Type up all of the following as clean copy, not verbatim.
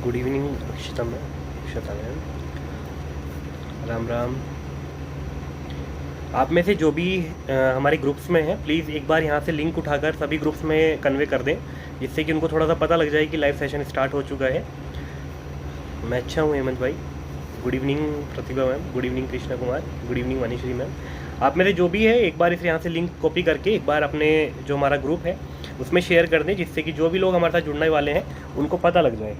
Good evening अक्षता ma'am, Ram Ram. आप में से जो भी हमारे ग्रुप्स में हैं, प्लीज़ एक बार यहाँ से लिंक उठाकर सभी ग्रुप्स में कन्वे कर दें, जिससे कि उनको थोड़ा सा पता लग जाए कि लाइव सेशन स्टार्ट हो चुका है। मैं अच्छा हूँ हेमंत भाई। Good evening Pratibha ma'am, good evening Krishna Kumar, good evening Vanishree ma'am. आप मेरे जो भी है एक बार इस यहाँ से लिंक कॉपी करके एक बार अपने जो हमारा ग्रुप है उसमें शेयर कर दें, जिससे कि जो भी लोग हमारे साथ जुड़ने वाले हैं उनको पता लग जाए।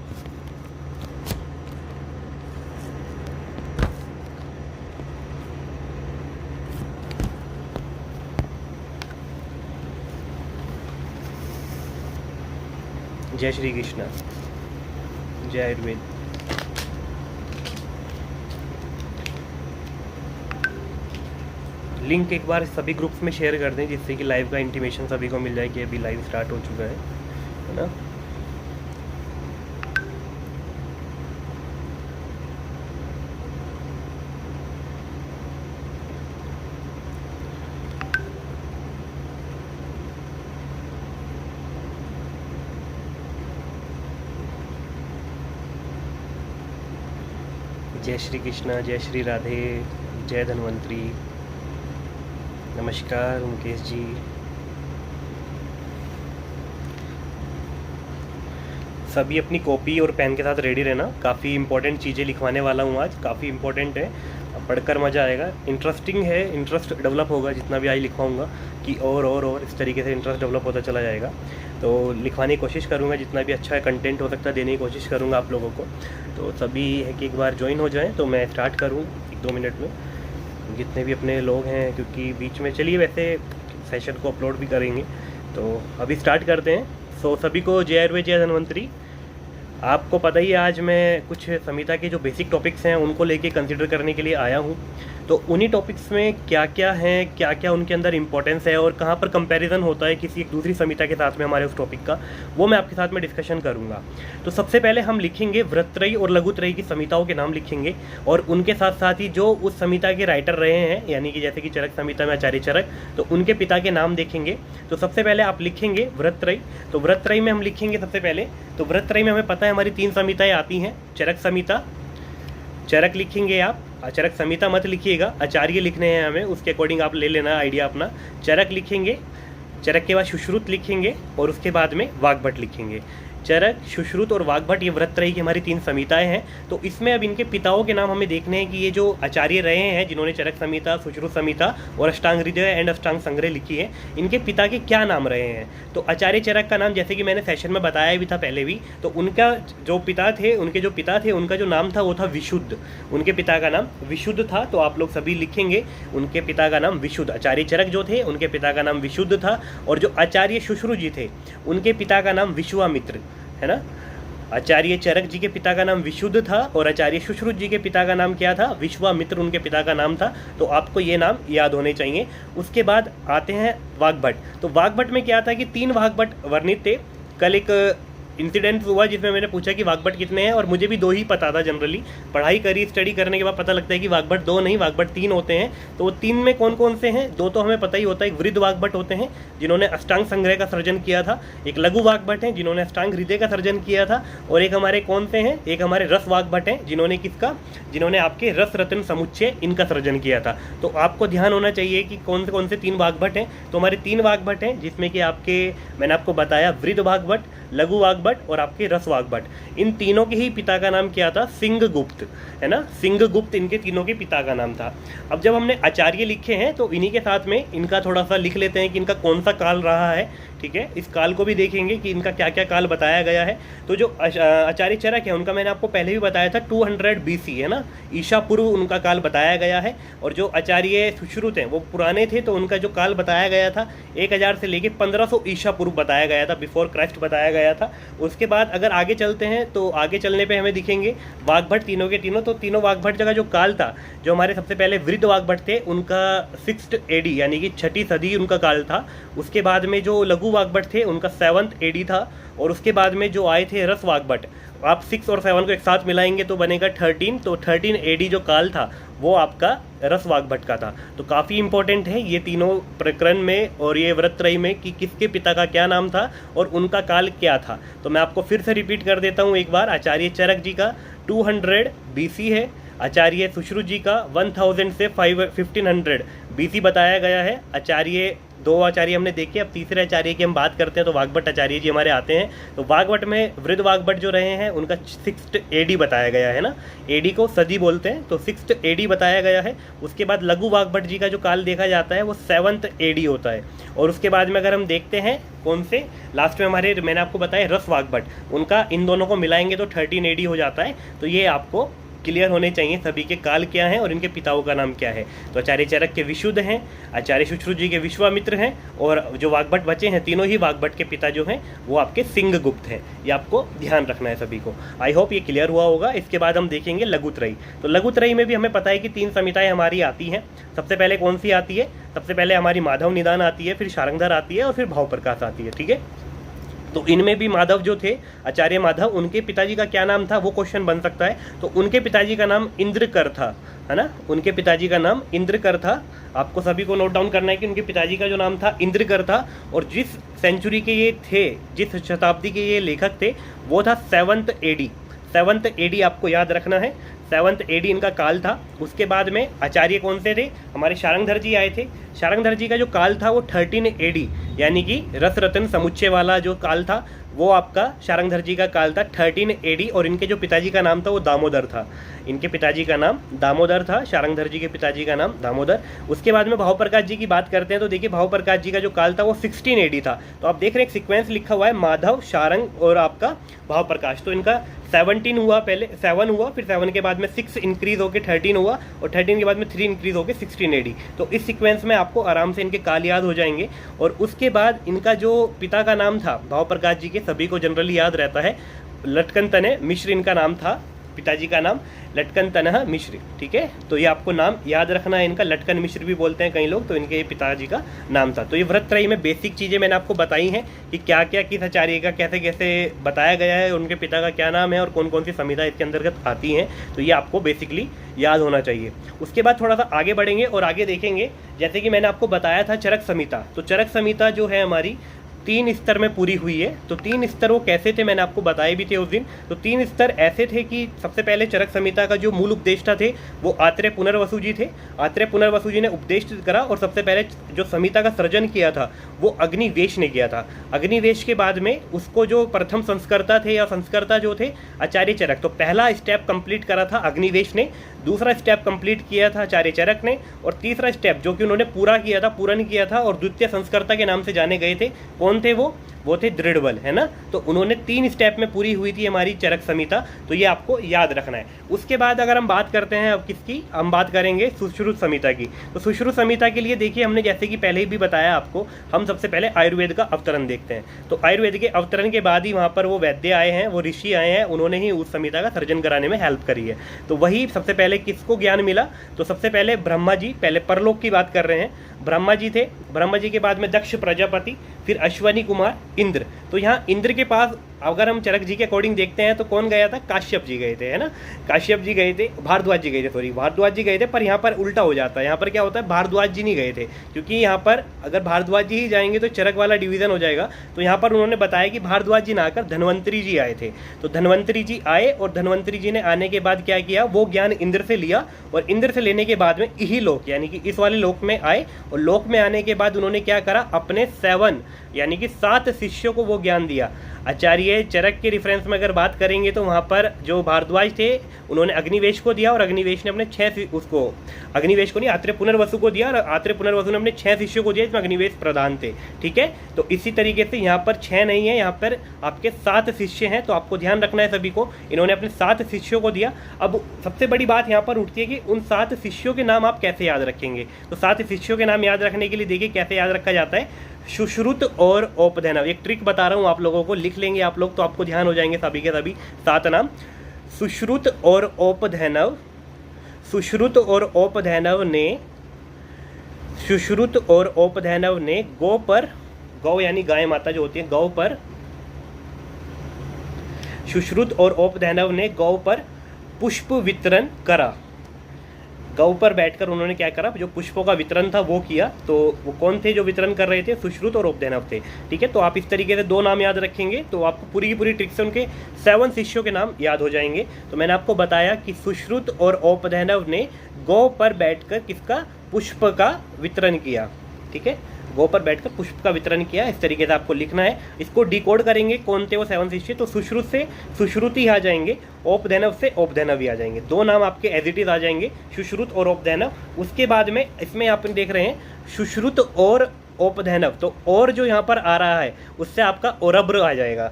जय श्री कृष्णा, जय आयुर्वेद। लिंक एक बार सभी ग्रुप्स में शेयर कर दें, जिससे कि लाइव का इंटीमेशन सभी को मिल जाए कि अभी लाइव स्टार्ट हो चुका है ना। जय श्री कृष्णा, जय श्री राधे, जय धन्वंतरी। नमस्कार मुकेश जी। सभी अपनी कॉपी और पेन के साथ रेडी रहना, काफ़ी इंपॉर्टेंट चीज़ें लिखवाने वाला हूँ आज, काफ़ी इंपॉर्टेंट है, पढ़कर मज़ा आएगा, इंटरेस्टिंग है, इंटरेस्ट डेवलप होगा जितना भी आज लिखवाऊँगा कि और इस तरीके से इंटरेस्ट डेवलप होता चला जाएगा। तो लिखवाने की कोशिश करूँगा, जितना भी अच्छा कंटेंट हो सकता है देने की कोशिश करूँगा आप लोगों को। तो सभी है कि एक बार ज्वाइन हो जाएं, तो मैं स्टार्ट करूँ 1-2 मिनट में, जितने भी अपने लोग हैं, क्योंकि बीच में चलिए वैसे सेशन को अपलोड भी करेंगे। तो अभी स्टार्ट करते हैं। सो सभी को जय आयुर्वेद, जय धन्वंतरी। आपको पता ही है आज मैं कुछ संहिता के जो बेसिक टॉपिक्स हैं उनको लेके कंसिडर करने के लिए आया हूँ। तो उन्हीं टॉपिक्स में क्या क्या हैं, क्या क्या उनके अंदर इंपॉर्टेंस है और कहाँ पर कंपैरिजन होता है किसी एक दूसरी संहिता के साथ में हमारे उस टॉपिक का, वो मैं आपके साथ में डिस्कशन करूँगा। तो सबसे पहले हम लिखेंगे वृत्रयी और लघुत्रयी की संहिताओं के नाम लिखेंगे, और उनके साथ साथ ही जो उस संहिता के राइटर रहे हैं, यानी कि जैसे कि चरक संहिता में आचार्य चरक, तो उनके पिता के नाम देखेंगे। तो सबसे पहले आप लिखेंगे वृत्रयी। तो वृत्रयी में हम लिखेंगे सबसे पहले, तो वृत्रयी में हमें पता है हमारी 3 संहिताएं आती हैं। चरक संहिता, चरक लिखेंगे आप, चरक संहिता मत लिखिएगा, आचार्य लिखने हैं हमें, उसके अकॉर्डिंग आप ले लेना आइडिया अपना। चरक लिखेंगे, चरक के बाद सुश्रुत लिखेंगे और उसके बाद में वाग्भट लिखेंगे। चरक, सुश्रुत और वाग्भट, ये वृत्रयी की हमारी 3 संहिताएं हैं। तो इसमें अब इनके पिताओं के नाम हमें देखने हैं कि ये जो आचार्य रहे हैं जिन्होंने चरक संहिता, सुश्रुत संहिता और अष्टांग हृदय एंड अष्टांग संग्रह लिखी है, इनके पिता के क्या नाम रहे हैं। तो आचार्य चरक का नाम, जैसे कि मैंने सेशन में बताया भी था पहले भी, तो उनका जो पिता थे, उनका जो नाम था वो था विशुद्ध। उनके पिता का नाम विशुद्ध था। तो आप लोग सभी लिखेंगे उनके पिता का नाम विशुद्ध। आचार्य चरक जो थे उनके पिता का नाम विशुद्ध था, और जो आचार्य सुश्रुत जी थे उनके पिता का नाम विश्वामित्र है ना। आचार्य चरक जी के पिता का नाम विशुद्ध था और आचार्य सुश्रुत जी के पिता का नाम क्या था, विश्वामित्र उनके पिता का नाम था। तो आपको ये नाम याद होने चाहिए। उसके बाद आते हैं वाग्भट। तो वाग्भट में क्या था कि 3 वाग्भट वर्णित थे। कल एक इंसिडेंट हुआ जिसमें मैंने पूछा कि वाग्भट कितने हैं, और मुझे भी 2 ही पता था। जनरली पढ़ाई करी, स्टडी करने के बाद पता लगता है कि वाग्भट 2 नहीं, वाग्भट 3 होते हैं। तो वो 3 में कौन कौन से हैं, 2 तो हमें पता ही होता है। एक वृद्ध वाग्भट होते हैं जिन्होंने अष्टांग संग्रह का सर्जन किया था, एक लघु वाग्भट हैं जिन्होंने अष्टांग हृदय का सर्जन किया था, और एक हमारे कौन से हैं, एक हमारे रस वाग्भट हैं जिन्होंने आपके रस रत्न समुच्चय इनका सर्जन किया था। तो आपको ध्यान होना चाहिए कि कौन से 3 वाग्भट हैं। तो हमारे 3 वाग्भट हैं, जिसमें कि मैंने आपको बताया वृद्ध वाग्भट, लघु वाग्भट और आपके रस वाग्भट। इन तीनों के ही पिता का नाम क्या था, सिंहगुप्त है ना। सिंहगुप्त इनके तीनों के पिता का नाम था। अब जब हमने आचार्य लिखे हैं तो इन्हीं के साथ में इनका थोड़ा सा लिख लेते हैं कि इनका कौन सा काल रहा है। ठीक है, इस काल को भी देखेंगे कि इनका क्या क्या काल बताया गया है। तो जो आचार्य चरक है उनका मैंने आपको पहले भी बताया था 200 BC है ना, ईशा पूर्व उनका काल बताया गया है। और जो आचार्य सुश्रुत हैं वो पुराने थे, तो उनका जो काल बताया गया था 1000 से लेके 1500 ईशा पूर्व बताया गया था, बिफोर क्राइस्ट बताया गया था। उसके बाद अगर आगे चलते हैं तो आगे चलने पे हमें दिखेंगे वाग्भट तीनों के तीनों। तो तीनों वाग्भट का जो काल था, जो हमारे सबसे पहले वृद्ध वाग्भट थे उनका 6th AD यानी कि 6ठी सदी उनका काल था। उसके बाद में जो लघु लघु वाग्भट थे उनका 7th AD था, और उसके बाद में जो आए थे रस वाग्भट, आप 6 और 7 को एक साथ मिलाएंगे तो बनेगा 13, तो 13 AD जो काल था वो आपका रस वाग्भट का था। तो काफ़ी इंपॉर्टेंट है ये तीनों प्रकरण में और ये व्रतत्रयी में कि किसके पिता का क्या नाम था और उनका काल क्या था। तो मैं आपको फिर से रिपीट कर देता हूँ एक बार। आचार्य चरक जी का 200 BC है, आचार्य सुश्रुत जी का 1000 से 1500 BC बताया गया है। आचार्य, 2 आचार्य हमने देखे, अब तीसरे आचार्य की हम बात करते हैं तो वाग्भट आचार्य जी हमारे आते हैं। तो वाग्भट में वृद्ध वाग्भट जो रहे हैं उनका 6th AD बताया गया है ना, AD को सदी बोलते हैं, तो 6th AD बताया गया है। उसके बाद लघु वाग्भट जी का जो काल देखा जाता है वो 7th AD होता है। और उसके बाद में अगर हम देखते हैं कौन से लास्ट में हमारे, मैंने आपको बताया रस वाग्भट, उनका इन दोनों को मिलाएंगे तो 13 AD हो जाता है। तो ये आपको क्लियर होने चाहिए सभी के काल क्या हैं और इनके पिताओं का नाम क्या है। तो आचार्य चरक के विशुद्ध हैं, आचार्य सुश्रुत जी के विश्वामित्र हैं, और जो वाग्भट बचे हैं तीनों ही वाग्भट के पिता जो हैं वो आपके सिंहगुप्त हैं। ये आपको ध्यान रखना है सभी को। आई होप ये क्लियर हुआ होगा। इसके बाद हम देखेंगे लघुत्रयी। तो लघुत्रयी में भी हमें पता है कि 3 संहिताएं हमारी आती हैं। सबसे पहले कौन सी आती है? सबसे पहले हमारी माधव निदान आती है, फिर शार्ंगधर आती है और फिर भाव प्रकाश आती है। ठीक है, तो इनमें भी माधव जो थे, आचार्य माधव, उनके पिताजी का क्या नाम था वो क्वेश्चन बन सकता है। तो उनके पिताजी का नाम इंद्रकर था, है ना, उनके पिताजी का नाम इंद्रकर था। आपको सभी को नोट डाउन करना है कि उनके पिताजी का जो नाम था इंद्रकर था, और जिस सेंचुरी के ये थे, जिस शताब्दी के ये लेखक थे वो था 7th AD। 7th AD आपको याद रखना है, 7th AD इनका काल था। उसके बाद में आचार्य कौन से थे? हमारे शार्ंगधर जी आए थे। शार्ंगधर जी का जो काल था वो 13 AD, यानी कि रस रत्न समुच्चय वाला जो काल था वो आपका शार्ंगधर जी का काल था 13 AD। और इनके जो पिताजी का नाम था वो दामोदर था। इनके पिताजी का नाम दामोदर था, शार्ंगधर जी के पिताजी का नाम दामोदर। उसके बाद में भाव प्रकाश जी की बात करते हैं तो देखिए भाव प्रकाश जी का जो काल था वो 16 AD था। तो आप देख रहे हैं एक सीक्वेंस लिखा हुआ है, माधव, शार्ंग और आपका भाव प्रकाश। तो इनका 17 हुआ, पहले 7 हुआ, फिर 7 के बाद में 6 इंक्रीज होकर 13 हुआ, और 13 के बाद में 3 इंक्रीज होकर 16 AD। तो इस सीक्वेंस में आपको आराम से इनके काल याद हो जाएंगे। और उसके बाद इनका जो पिता का नाम था भाव प्रकाश जी के, सभी को जनरली याद रहता है, लटकन तनय मिश्र इनका नाम था, पिताजी का नाम लटकन तनह मिश्र। ठीक है, तो ये आपको नाम याद रखना है इनका, लटकन मिश्र भी बोलते हैं कई लोग, तो इनके पिताजी का नाम था। तो ये व्रतत्रयी में बेसिक चीज़ें मैंने आपको बताई हैं कि क्या क्या किस आचार्य का कैसे कैसे बताया गया है, उनके पिता का क्या नाम है और कौन कौन सी संहिता इसके अंतर्गत आती हैं। तो ये आपको बेसिकली याद होना चाहिए। उसके बाद थोड़ा सा आगे बढ़ेंगे और आगे देखेंगे, जैसे कि मैंने आपको बताया था चरक संहिता। तो चरक संहिता जो है हमारी 3 स्तर में पूरी हुई है। तो 3 स्तर वो कैसे थे मैंने आपको बताए भी थे उस दिन। तो 3 स्तर ऐसे थे कि सबसे पहले चरक संहिता का जो मूल उपदेष्टा थे वो आत्रेय पुनर्वसु जी थे। आत्रेय पुनर्वसु जी ने उपदेश करा और सबसे पहले जो संहिता का सृजन किया था वो अग्निवेश ने किया था। अग्निवेश के बाद में उसको जो प्रथम संस्कर्ता थे या संस्कर्ता जो थे आचार्य चरक। तो पहला स्टेप कंप्लीट करा था अग्निवेश ने, दूसरा स्टेप कंप्लीट किया था आचार्य चरक ने, और तीसरा स्टेप जो कि उन्होंने पूरा किया था, पूर्ण किया था और द्वितीय संस्कर्ता के नाम से जाने गए थे, कौन थे वो थे दृढ़बल, है ना। तो उन्होंने 3 स्टेप में पूरी हुई थी हमारी चरक संहिता। तो ये आपको याद रखना है। उसके बाद अगर हम बात करते हैं अब किसकी, हम बात करेंगे सुश्रुत संहिता की। तो सुश्रुत संहिता के लिए देखिए हमने जैसे कि पहले ही भी बताया आपको, हम सबसे पहले आयुर्वेद का अवतरण देखते हैं। तो आयुर्वेद के अवतरण के बाद ही वहाँ पर वो वैद्य आए हैं, वो ऋषि आए हैं, उन्होंने ही उस संहिता का सर्जन कराने में हेल्प करी है। तो वही सबसे पहले किसको ज्ञान मिला? तो सबसे पहले ब्रह्मा जी, पहले परलोक की बात कर रहे हैं, ब्रह्मा जी थे। ब्रह्मा जी के बाद में दक्ष प्रजापति, फिर अश्वनी कुमार, इंद्र। तो यहाँ इंद्र के पास अगर हम चरक जी के अकॉर्डिंग देखते हैं तो कौन गया था? काश्यप जी गए थे, है ना। काश्यप जी गए थे, भारद्वाज जी गए थे, सॉरी भारद्वाज जी गए थे। पर यहाँ पर उल्टा हो जाता है, यहाँ पर क्या होता है, भारद्वाज जी नहीं गए थे, क्योंकि यहाँ पर अगर भारद्वाज जी ही जाएंगे तो चरक वाला डिवीजन हो जाएगा। तो यहाँ पर उन्होंने बताया कि भारद्वाज जी ना आकर धन्वंतरी जी आए थे। तो धन्वंतरी जी आए और धन्वंतरी जी ने आने के बाद क्या किया, वो ज्ञान इंद्र से लिया, और इंद्र से लेने के बाद में इही लोक यानी कि इस वाले लोक में आए, और लोक में आने के बाद उन्होंने क्या करा, अपने 7 यानी कि 7 शिष्यों को वो ज्ञान दिया। आचार्य चरक के रेफरेंस में अगर बात करेंगे तो वहाँ पर जो भारद्वाज थे उन्होंने अग्निवेश को दिया, और अग्निवेश ने अपने 6 उसको, अग्निवेश को नहीं, आत्रेय पुनर्वसु को दिया, और आत्रेय पुनर्वसु ने अपने 6 शिष्यों को दिया, इसमें अग्निवेश प्रधान थे। ठीक है, तो इसी तरीके से यहाँ पर 6 नहीं है, यहाँ पर आपके 7 शिष्य हैं। तो आपको ध्यान रखना है सभी को, इन्होंने अपने 7 शिष्यों को दिया। अब सबसे बड़ी बात यहाँ पर उठती है कि उन 7 शिष्यों के नाम आप कैसे याद रखेंगे। तो 7 शिष्यों के नाम याद रखने के लिए देखिए कैसे याद रखा जाता है, सुश्रुत और औपधैनव। एक ट्रिक बता रहा हूँ आप लोगों को, लिख लेंगे आप लोग तो आपको ध्यान हो जाएंगे सभी के सभी 7 नाम। सुश्रुत और औपधैनव, सुश्रुत और औपधैनव ने, सुश्रुत और औपधैनव ने गौ यानी गाय माता जो होती है, गौ पर सुश्रुत और औपधैनव ने गौ पर पुष्प वितरण करा। गौ पर बैठकर उन्होंने क्या करा, जो पुष्पों का वितरण था वो किया। तो वो कौन थे जो वितरण कर रहे थे, सुश्रुत और औपधैनव थे। ठीक है, तो आप इस तरीके से 2 नाम याद रखेंगे तो आपको पूरी की पूरी ट्रिक से उनके 7 शिष्यों के नाम याद हो जाएंगे। तो मैंने आपको बताया कि सुश्रुत और औपधैनव ने गौ पर बैठकर किसका, पुष्प का वितरण किया। ठीक है, गौ पर बैठकर पुष्प का वितरण किया। इस तरीके से आपको लिखना है। इसको डिकोड करेंगे कौन थे वो 7 शिष्य, तो सुश्रुत से सुश्रुति आ जाएंगे, औपधैनव से औपधैनव ही आ जाएंगे। 2 नाम आपके एज इट इज आ जाएंगे, सुश्रुत और औपधैनव। उसके बाद में इसमें आप देख रहे हैं सुश्रुत और औपधैनव, तो और जो यहाँ पर आ रहा है उससे आपका औरब्र आ जाएगा,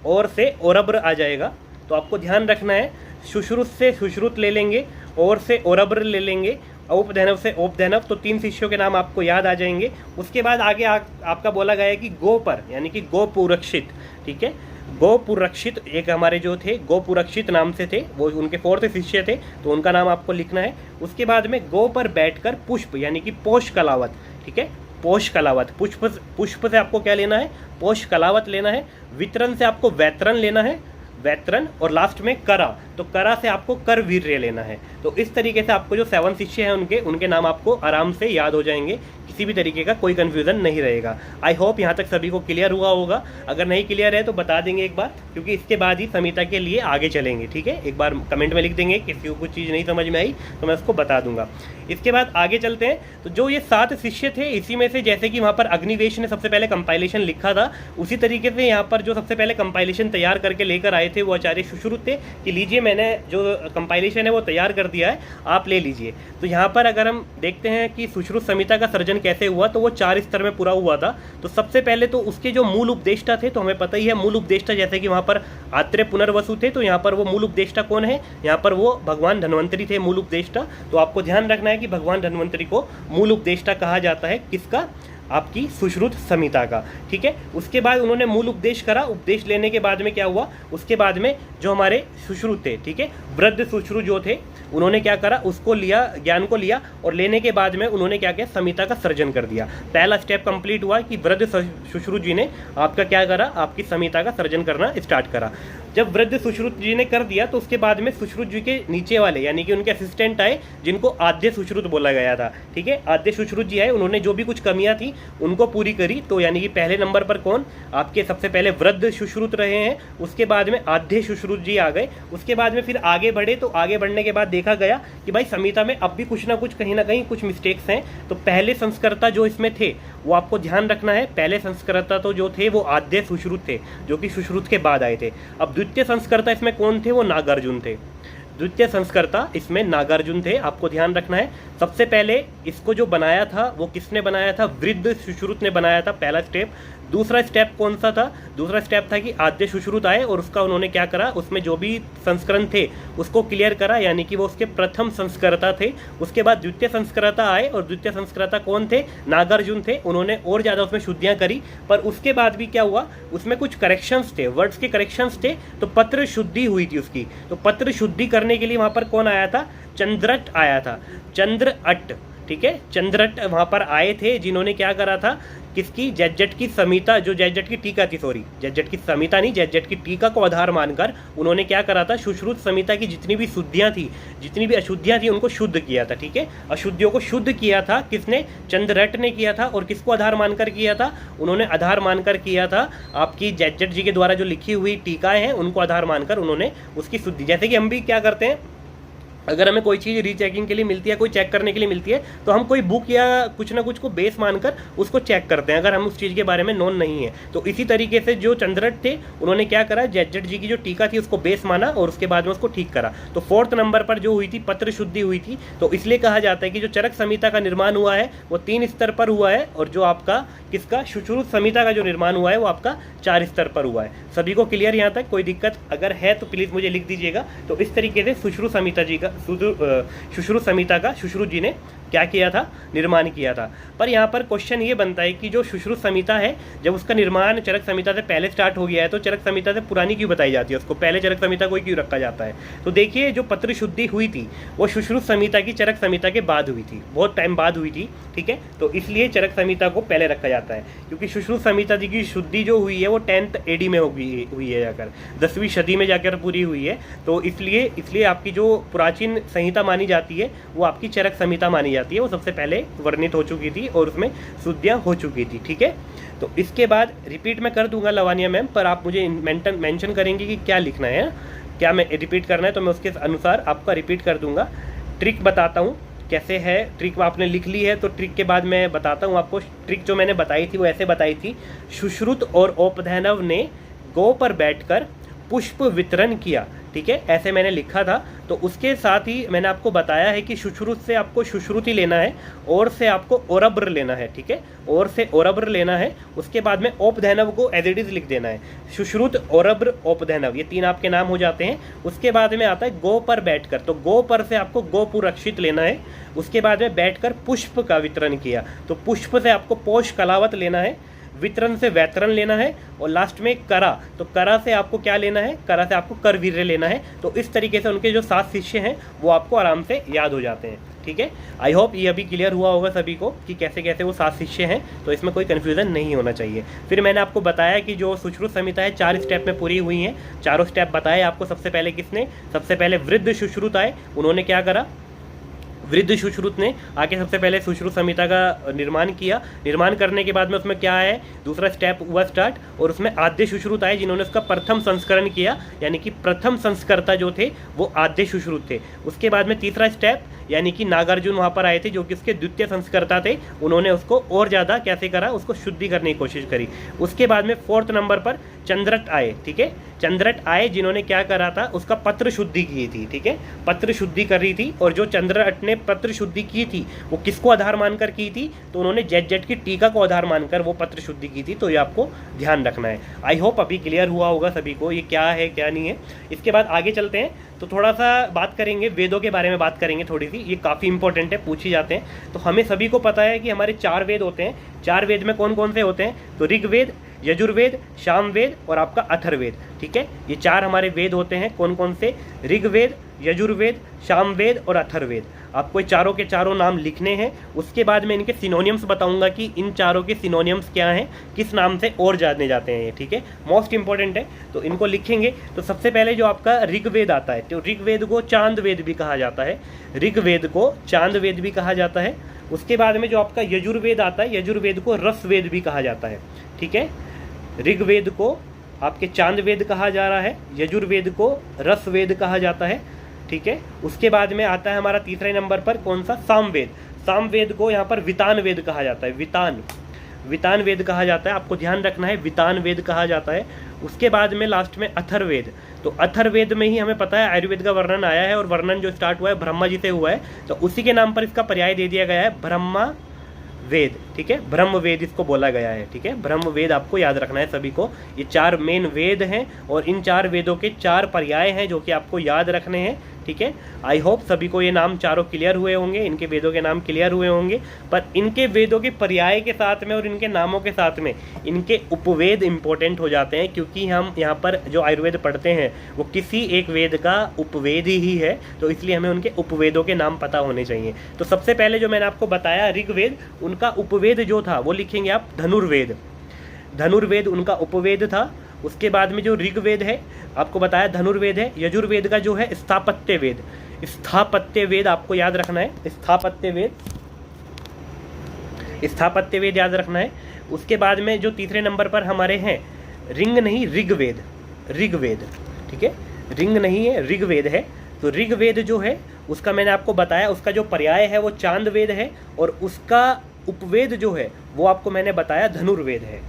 और से औरब्र आ जाएगा। तो आपको ध्यान रखना है, सुश्रुत से सुश्रुत ले लेंगे, और से औरब्र ले लेंगे, औपधैनव से औपधैनव। तो 3 शिष्यों के नाम आपको याद आ जाएंगे। उसके बाद आगे आपका बोला गया है कि गो पर, यानी कि गोपुरक्षित। ठीक है, गोपुरक्षित एक हमारे जो थे गोपुरक्षित नाम से थे, वो उनके 4th शिष्य थे, तो उनका नाम आपको लिखना है। उसके बाद में गो पर बैठकर पुष्प यानी कि पोष कलावत। ठीक है, पोष कलावत, पुष्प से आपको क्या लेना है, पोष कलावत लेना है। वितरण से आपको वैतरण लेना है, वैतरण। और लास्ट में करा, तो करा से आपको कर वीर्य लेना है। तो इस तरीके से आपको जो 7 शिष्य हैं उनके नाम आपको आराम से याद हो जाएंगे, किसी भी तरीके का कोई कंफ्यूजन नहीं रहेगा। आई होप यहाँ तक सभी को क्लियर हुआ होगा। अगर नहीं क्लियर है तो बता देंगे एक बार, क्योंकि इसके बाद ही संहिता के लिए आगे चलेंगे। ठीक है, एक बार कमेंट में लिख देंगे, किसी को कुछ चीज़ नहीं समझ में आई तो मैं उसको बता दूंगा। इसके बाद आगे चलते हैं। तो जो ये 7 शिष्य थे, इसी में से जैसे कि वहाँ पर अग्निवेश ने सबसे पहले कंपाइलेशन लिखा था, उसी तरीके से यहाँ पर जो सबसे पहले कंपाइलेशन तैयार करके लेकर आए थे वो आचार्य सुश्रुत थे कि लीजिए मैंने जो कंपाइलेशन है वो तैयार कर दिया है, आप ले लीजिए। तो यहाँ पर अगर हम देखते हैं कि सुश्रुत संहिता का सर्जन कैसे हुआ, तो वो 4 स्तर में पूरा हुआ था। तो सबसे पहले तो उसके जो मूल उपदेष्टा थे, तो हमें पता ही है मूल उपदेष्टा, जैसे कि वहाँ पर आत्रेय पुनर्वसु थे, तो यहाँ पर वो मूल उपदेष्टा कौन है, यहाँ पर वो भगवान धन्वंतरी थे मूल उपदेष्टा। तो आपको ध्यान रखना है कि भगवान धन्वंतरी को मूल उपदेष्टा कहा जाता है, किसका, आपकी सुश्रुत संहिता का। ठीक है, उसके बाद उन्होंने मूल उपदेश करा। उपदेश लेने के बाद में क्या हुआ, उसके बाद में जो हमारे सुश्रुत थे, ठीक है, वृद्ध सुश्रुत जो थे, उन्होंने क्या करा, उसको लिया, ज्ञान को लिया, और लेने के बाद में उन्होंने क्या किया, संहिता का सर्जन कर दिया। पहला स्टेप कंप्लीट हुआ कि वृद्ध सुश्रुत जी ने आपका क्या करा, आपकी संहिता का सर्जन करना स्टार्ट करा। जब वृद्ध सुश्रुत जी ने कर दिया तो उसके बाद में सुश्रुत जी के नीचे वाले यानी कि उनके असिस्टेंट आए, जिनको आद्य सुश्रुत बोला गया था। ठीक है, आद्य सुश्रुत जी आए, उन्होंने जो भी कुछ कमियां थी उनको पूरी करी। तो यानी कि पहले नंबर पर कौन, आपके सबसे पहले वृद्ध सुश्रुत रहे हैं, उसके बाद में आद्य सुश्रुत जी आ गए। उसके बाद में फिर आगे बढ़े, तो आगे बढ़ने के बाद देखा गया कि भाई संहिता में अब भी कुछ ना कुछ, कहीं ना कहीं कुछ मिस्टेक्स हैं। तो पहले संस्कर्ता जो इसमें थे वो आपको ध्यान रखना है। पहले संस्कर्ता तो जो थे वो आद्य सुश्रुत थे, जो कि सुश्रुत के बाद आए थे। अब द्वितीय संस्कर्ता इसमें कौन थे, वो नागार्जुन थे। द्वितीय संस्कर्ता इसमें नागार्जुन थे, आपको ध्यान रखना है। सबसे पहले इसको जो बनाया था वो किसने बनाया था, वृद्ध सुश्रुत ने बनाया था, पहला स्टेप। दूसरा स्टेप कौन सा था, दूसरा स्टेप था कि आद्य सुश्रुत आए और उसका उन्होंने क्या करा, उसमें जो भी संस्करण थे उसको क्लियर करा, यानी कि वो उसके प्रथम संस्कर्ता थे। उसके बाद द्वितीय संस्कर्ता आए, और द्वितीय संस्कर्ता कौन थे, नागार्जुन थे। उन्होंने और ज़्यादा उसमें शुद्धियाँ करी, पर उसके बाद भी क्या हुआ, उसमें कुछ करेक्शंस थे, वर्ड्स के करेक्शंस थे, तो पत्र शुद्धि हुई थी उसकी। तो पत्र शुद्धि करने के लिए वहाँ पर कौन आया था, चंद्रट आया था, चंद्रअट। ठीक है, चंद्रट वहाँ पर आए थे, जिन्होंने क्या करा था, किसकी, जैजट की संहिता, जो जैजट की टीका थी, सॉरी जैजट की संहिता नहीं, जैजट की टीका को आधार मानकर उन्होंने क्या करा था, सुश्रुत संहिता की जितनी भी शुद्धियाँ थी, जितनी भी अशुद्धियाँ थी, उनको शुद्ध किया था। ठीक है, अशुद्धियों को शुद्ध किया था किसने, चंद्ररट ने किया था। और किसको आधार मानकर किया था, उन्होंने आधार मानकर किया था आपकी जैजट जी के द्वारा जो लिखी हुई टीकाएँ हैं उनको आधार मानकर उन्होंने उसकी शुद्धि। जैसे कि हम भी क्या करते हैं, अगर हमें कोई चीज़ रीचेकिंग के लिए मिलती है, कोई चेक करने के लिए मिलती है, तो हम कोई बुक या कुछ ना कुछ को बेस मानकर उसको चेक करते हैं, अगर हम उस चीज़ के बारे में नॉन नहीं है। तो इसी तरीके से जो चंद्रट थे उन्होंने क्या करा, जैजट जी की जो टीका थी उसको बेस माना और उसके बाद में उसको ठीक करा। तो 4th नंबर पर जो हुई थी पत्र शुद्धि हुई थी। तो इसलिए कहा जाता है कि जो चरक संहिता का निर्माण हुआ है वो 3 स्तर पर हुआ है, और जो आपका किसका, सुश्रुत संहिता का जो निर्माण हुआ है वो आपका 4 स्तर पर हुआ है। सभी को क्लियर यहाँ तक, कोई दिक्कत अगर है तो प्लीज़ मुझे लिख दीजिएगा। तो इस तरीके से सुश्रुत संहिता जी का, सुश्रुत संहिता का सुश्रुत जी ने क्या किया था, निर्माण किया था। पर यहाँ पर क्वेश्चन ये बनता है कि जो सुश्रुत संहिता है, जब उसका निर्माण चरक संहिता से पहले स्टार्ट हो गया है तो चरक संहिता से पुरानी क्यों बताई जाती है, उसको पहले चरक संहिता को क्यों रखा जाता है। तो देखिए जो पत्र शुद्धि हुई थी वो सुश्रुत संहिता की चरक संहिता के बाद हुई थी, बहुत टाइम बाद हुई थी, ठीक है। तो इसलिए चरक संहिता को पहले रखा जाता है, क्योंकि सुश्रुत संहिता की शुद्धि जो हुई है वो 10th AD में हुई है, जाकर 10वीं सदी में जाकर पूरी हुई है। तो इसलिए आपकी जो प्राचीन संहिता मानी जाती है वो आपकी चरक संहिता मानी जाती है, वो सबसे पहले वर्णित हो चुकी थी और उसमें शुद्धियाँ हो चुकी थी, ठीक है। तो इसके बाद रिपीट मैं कर दूंगा लवानिया मैम, पर आप मुझे मेंशन करेंगे कि क्या लिखना है, क्या मैं रिपीट करना है, तो मैं उसके अनुसार आपका रिपीट कर दूंगा। ट्रिक बताता हूँ कैसे है, ट्रिक आपने लिख ली है तो ट्रिक के बाद मैं बताता हूँ आपको। ट्रिक जो मैंने बताई थी वो ऐसे बताई थी, सुश्रुत और औपधैनव ने गो पर बैठकर पुष्प वितरण किया, ठीक है, ऐसे मैंने लिखा था। तो उसके साथ ही मैंने आपको बताया है कि सुश्रुत से आपको सुश्रुति लेना है, और से आपको ओरब्र लेना है, ठीक है, और से ओरब्र लेना है। उसके बाद में औपधैनव को एज इट इज लिख देना है, सुश्रुत ओरब्र औपधैनव, ये 3 आपके नाम हो जाते हैं। उसके बाद में आता है गो पर बैठकर, तो गो पर से आपको गोपुरक्षित लेना है। उसके बाद में बैठकर पुष्प का वितरण किया, तो पुष्प से आपको पोष कलावत लेना है, वितरण से वैतरण लेना है, और लास्ट में करा, तो करा से आपको क्या लेना है, करा से आपको कर वीर्य लेना है। तो इस तरीके से उनके जो 7 शिष्य हैं वो आपको आराम से याद हो जाते हैं, ठीक है। आई होप ये अभी क्लियर हुआ होगा सभी को कि कैसे कैसे वो 7 शिष्य हैं, तो इसमें कोई कन्फ्यूजन नहीं होना चाहिए। फिर मैंने आपको बताया कि जो सुश्रुत संहिता है 4 स्टेप में पूरी हुई हैं, चारों स्टेप बताए आपको। सबसे पहले किसने, सबसे पहले वृद्ध सुश्रुत आए, उन्होंने क्या करा, वृद्ध सुश्रुत ने आके सबसे पहले सुश्रुत संहिता का निर्माण किया। निर्माण करने के बाद में उसमें क्या है, दूसरा स्टेप हुआ स्टार्ट, और उसमें आद्य सुश्रुत आए जिन्होंने उसका प्रथम संस्करण किया, यानी कि प्रथम संस्कर्ता जो थे वो आद्य सुश्रुत थे। उसके बाद में तीसरा स्टेप यानी कि नागार्जुन वहाँ पर आए थे जो कि उसके द्वितीय संस्कर्ता थे, उन्होंने उसको और ज़्यादा कैसे करा, उसको शुद्धि करने की कोशिश करी। उसके बाद में 4th नंबर पर चंद्रट आए, ठीक है, चंद्रट आए जिन्होंने क्या करा था, उसका पत्र शुद्धि की थी, ठीक है, पत्र शुद्धि कर रही थी। और जो चंद्रट ने पत्र शुद्धि की थी वो किसको आधार मानकर की थी, तो उन्होंने जेट की टीका को आधार मानकर वो पत्र शुद्धि की थी। तो ये आपको ध्यान रखना है। आई होप अभी क्लियर हुआ होगा सभी को ये क्या है क्या नहीं है। इसके बाद आगे चलते हैं, तो थोड़ा सा बात करेंगे वेदों के बारे में, बात करेंगे थोड़ी सी, ये काफ़ी इंपॉर्टेंट है, पूछी जाते हैं। तो हमें सभी को पता है कि हमारे 4 वेद होते हैं। 4 वेद में कौन कौन से होते हैं, तो ऋग्वेद, यजुर्वेद, सामवेद और आपका अथर्ववेद, ठीक है, ये 4 हमारे वेद होते हैं। कौन कौन से, ऋग्वेद, यजुर्वेद, सामवेद और अथर्ववेद। आपको चारों के चारों नाम लिखने हैं। उसके बाद मैं इनके सिनोनियम्स बताऊंगा कि इन चारों के सिनोनियम्स क्या हैं, किस नाम से और जाने जाते हैं ये, ठीक है, मोस्ट इंपॉर्टेंट है, तो इनको लिखेंगे। तो सबसे पहले जो आपका ऋग्वेद आता है, तो ऋग्वेद को चांद वेद भी कहा जाता है, ऋग्वेद को चांद वेद भी कहा जाता है। उसके बाद में जो आपका यजुर्वेद आता है, यजुर्वेद को रस वेद भी कहा जाता है, ठीक है, ऋग्वेद को आपके चांद वेद कहा जा रहा है, यजुर्वेद को रस वेद कहा जाता है, ठीक है। उसके बाद में आता है हमारा तीसरे नंबर पर कौन सा, सामवेद। सामवेद को यहाँ पर वितान वेद कहा जाता है, वितान वेद कहा जाता है, आपको ध्यान रखना है, वितान वेद कहा जाता है। उसके बाद में लास्ट में अथर्ववेद, तो अथर्ववेद में ही हमें पता है आयुर्वेद का वर्णन आया है, और वर्णन जो स्टार्ट हुआ है ब्रह्मा जी से हुआ है, तो उसी के नाम पर इसका पर्याय दे दिया गया है ब्रह्मा वेद, ठीक है, ब्रह्म वेद इसको बोला गया है, ठीक है, ब्रह्म वेद आपको याद रखना है सभी को। ये 4 मेन वेद हैं और इन 4 वेदों के 4 पर्याय हैं जो कि आपको याद रखने हैं, ठीक है। आई होप सभी को ये नाम चारों क्लियर हुए होंगे, इनके वेदों के नाम क्लियर हुए होंगे। पर इनके वेदों के पर्याय के साथ में और इनके नामों के साथ में इनके उपवेद इंपॉर्टेंट हो जाते हैं, क्योंकि हम यहाँ पर जो आयुर्वेद पढ़ते हैं वो किसी एक वेद का उपवेद ही है, तो इसलिए हमें उनके उपवेदों के नाम पता होने चाहिए। तो सबसे पहले जो मैंने आपको बताया ऋग्वेद, उनका उपवेद जो था वो लिखेंगे आप धनुर्वेद, धनुर्वेद उनका उपवेद था। उसके बाद में जो ऋग्वेद है आपको बताया धनुर्वेद है। यजुर्वेद का जो है स्थापत्य वेद, स्थापत्य वेद आपको याद रखना है, स्थापत्य वेद याद रखना है। उसके बाद में जो तीसरे नंबर पर हमारे हैं रिंग नहीं ऋग्वेद, ऋग्वेद, ठीक है, रिंग नहीं है ऋग्वेद है। तो ऋग्वेद जो है उसका मैंने आपको बताया, उसका जो पर्याय है वो चांद वेद है, और उसका उपवेद जो है वो आपको मैंने बताया धनुर्वेद है,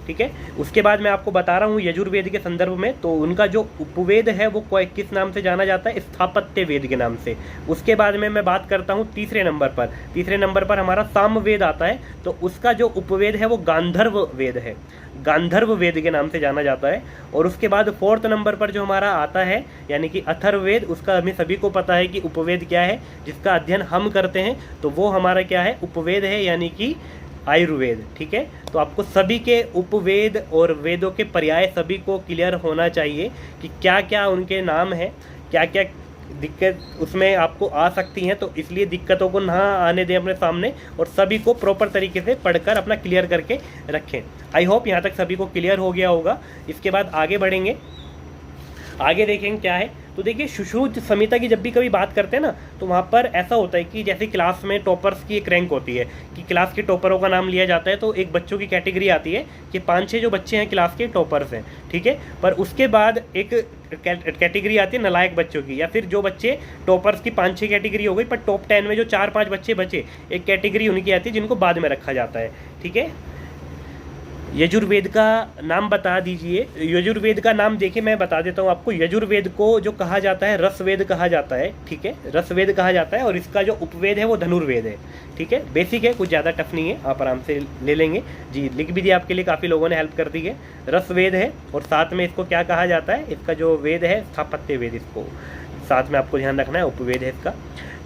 ठीक है। उसके बाद मैं आपको बता रहा हूँ यजुर्वेद के संदर्भ में, तो उनका जो उपवेद है वो किस नाम से जाना जाता है, स्थापत्य वेद के नाम से। उसके बाद में मैं बात करता हूँ तीसरे नंबर पर हमारा सामवेद आता है, तो उसका जो उपवेद है वो गांधर्व वेद है, गांधर्व वेद के नाम से जाना जाता है। और उसके बाद 4th नंबर पर जो हमारा आता है यानी कि अथर्ववेद, उसका हमें सभी को पता है कि उपवेद क्या है, जिसका अध्ययन हम करते हैं, तो वो हमारा क्या है, उपवेद है, यानी कि आयुर्वेद। ठीक है, तो आपको सभी के उपवेद और वेदों के पर्याय सभी को क्लियर होना चाहिए कि क्या क्या उनके नाम हैं, क्या क्या दिक्कत उसमें आपको आ सकती हैं, तो इसलिए दिक्कतों को ना आने दें अपने सामने और सभी को प्रॉपर तरीके से पढ़कर अपना क्लियर करके रखें। आई होप यहाँ तक सभी को क्लियर हो गया होगा। इसके बाद आगे बढ़ेंगे, आगे देखेंगे क्या है। तो देखिए सुश्रुत संहिता की जब भी कभी बात करते हैं ना, तो वहाँ पर ऐसा होता है कि जैसे क्लास में टॉपर्स की एक रैंक होती है कि क्लास के टॉपरों का नाम लिया जाता है, तो एक बच्चों की कैटेगरी आती है कि 5-6 जो बच्चे हैं क्लास के टॉपर्स हैं, ठीक है। पर उसके बाद एक कैटेगरी आती है नलायक बच्चों की, या फिर जो बच्चे टॉपर्स की 5-6 कैटेगरी हो गई, पर टॉप 10 में जो 4-5 बच्चे बचे, एक कैटेगरी उनकी आती है जिनको बाद में रखा जाता है, ठीक है। यजुर्वेद का नाम बता दीजिए। यजुर्वेद का नाम देखिए मैं बता देता हूँ आपको। यजुर्वेद को जो कहा जाता है रसवेद कहा जाता है, ठीक है, रसवेद कहा जाता है। और इसका जो उपवेद है वो धनुर्वेद है, ठीक है। बेसिक है, कुछ ज़्यादा टफ नहीं है, आप आराम से ले लेंगे जी। लिख भी दिया आपके लिए, काफ़ी लोगों ने हेल्प कर दी है। रसवेद है और साथ में इसको क्या कहा जाता है, इसका जो वेद है स्थापत्य वेद, इसको साथ में आपको ध्यान रखना है, उपवेद है इसका।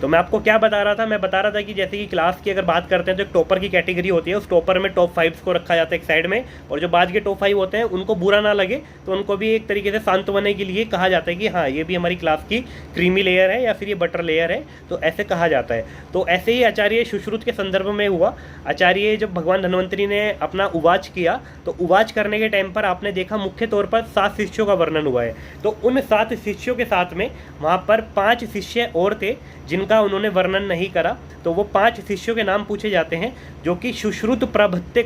तो मैं आपको क्या बता रहा था, मैं बता रहा था कि जैसे कि क्लास की अगर बात करते हैं तो एक टॉपर की कैटेगरी होती है, उस टॉपर में टॉप 5 को रखा जाता है एक साइड में, और जो बाद के टॉप 5 होते हैं उनको बुरा ना लगे तो उनको भी एक तरीके से सांत्वना के लिए कहा जाता है कि हाँ ये भी हमारी क्लास की क्रीमी लेयर है या फिर ये बटर लेयर है, तो ऐसे कहा जाता है। तो ऐसे ही आचार्य सुश्रुत के संदर्भ में हुआ। आचार्य जब भगवान धन्वंतरी ने अपना उवाच किया, तो उवाच करने के टाइम पर आपने देखा मुख्य तौर पर 7 शिष्यों का वर्णन हुआ है। तो उन 7 शिष्यों के साथ में वहाँ पर 5 शिष्य और थे जिनका उन्होंने वर्णन नहीं करा। तो वो 5 शिष्यों के नाम पूछे जाते हैं जो कि सुश्रुत प्रभत्य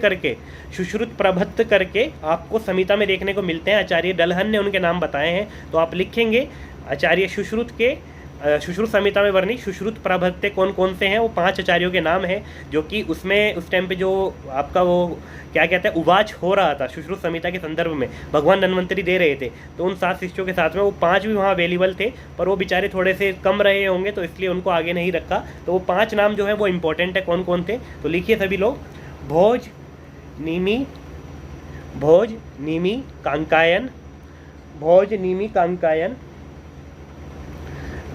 करके आपको संहिता में देखने को मिलते हैं। आचार्य डलहन ने उनके नाम बताए हैं, तो आप लिखेंगे आचार्य सुश्रुत के सुश्रुत संहिता में वर्णित सुश्रुत प्रभत्य कौन कौन से हैं, वो 5 आचार्यों के नाम हैं, जो कि उसमें उस टाइम पे जो आपका वो क्या कहते हैं उवाच हो रहा था सुश्रुत संहिता के संदर्भ में, भगवान धन्वंतरी दे रहे थे। तो उन 7 शिष्यों के साथ में वो 5 भी वहाँ अवेलेबल थे, पर वो बेचारे थोड़े से कम रहे होंगे तो इसलिए उनको आगे नहीं रखा। तो वो 5 नाम जो है वो इंपॉर्टेंट है, कौन कौन थे, तो लिखिए सभी लोग। भोज, नीमी, कांकायन, भोज, नीमी, कांकायन,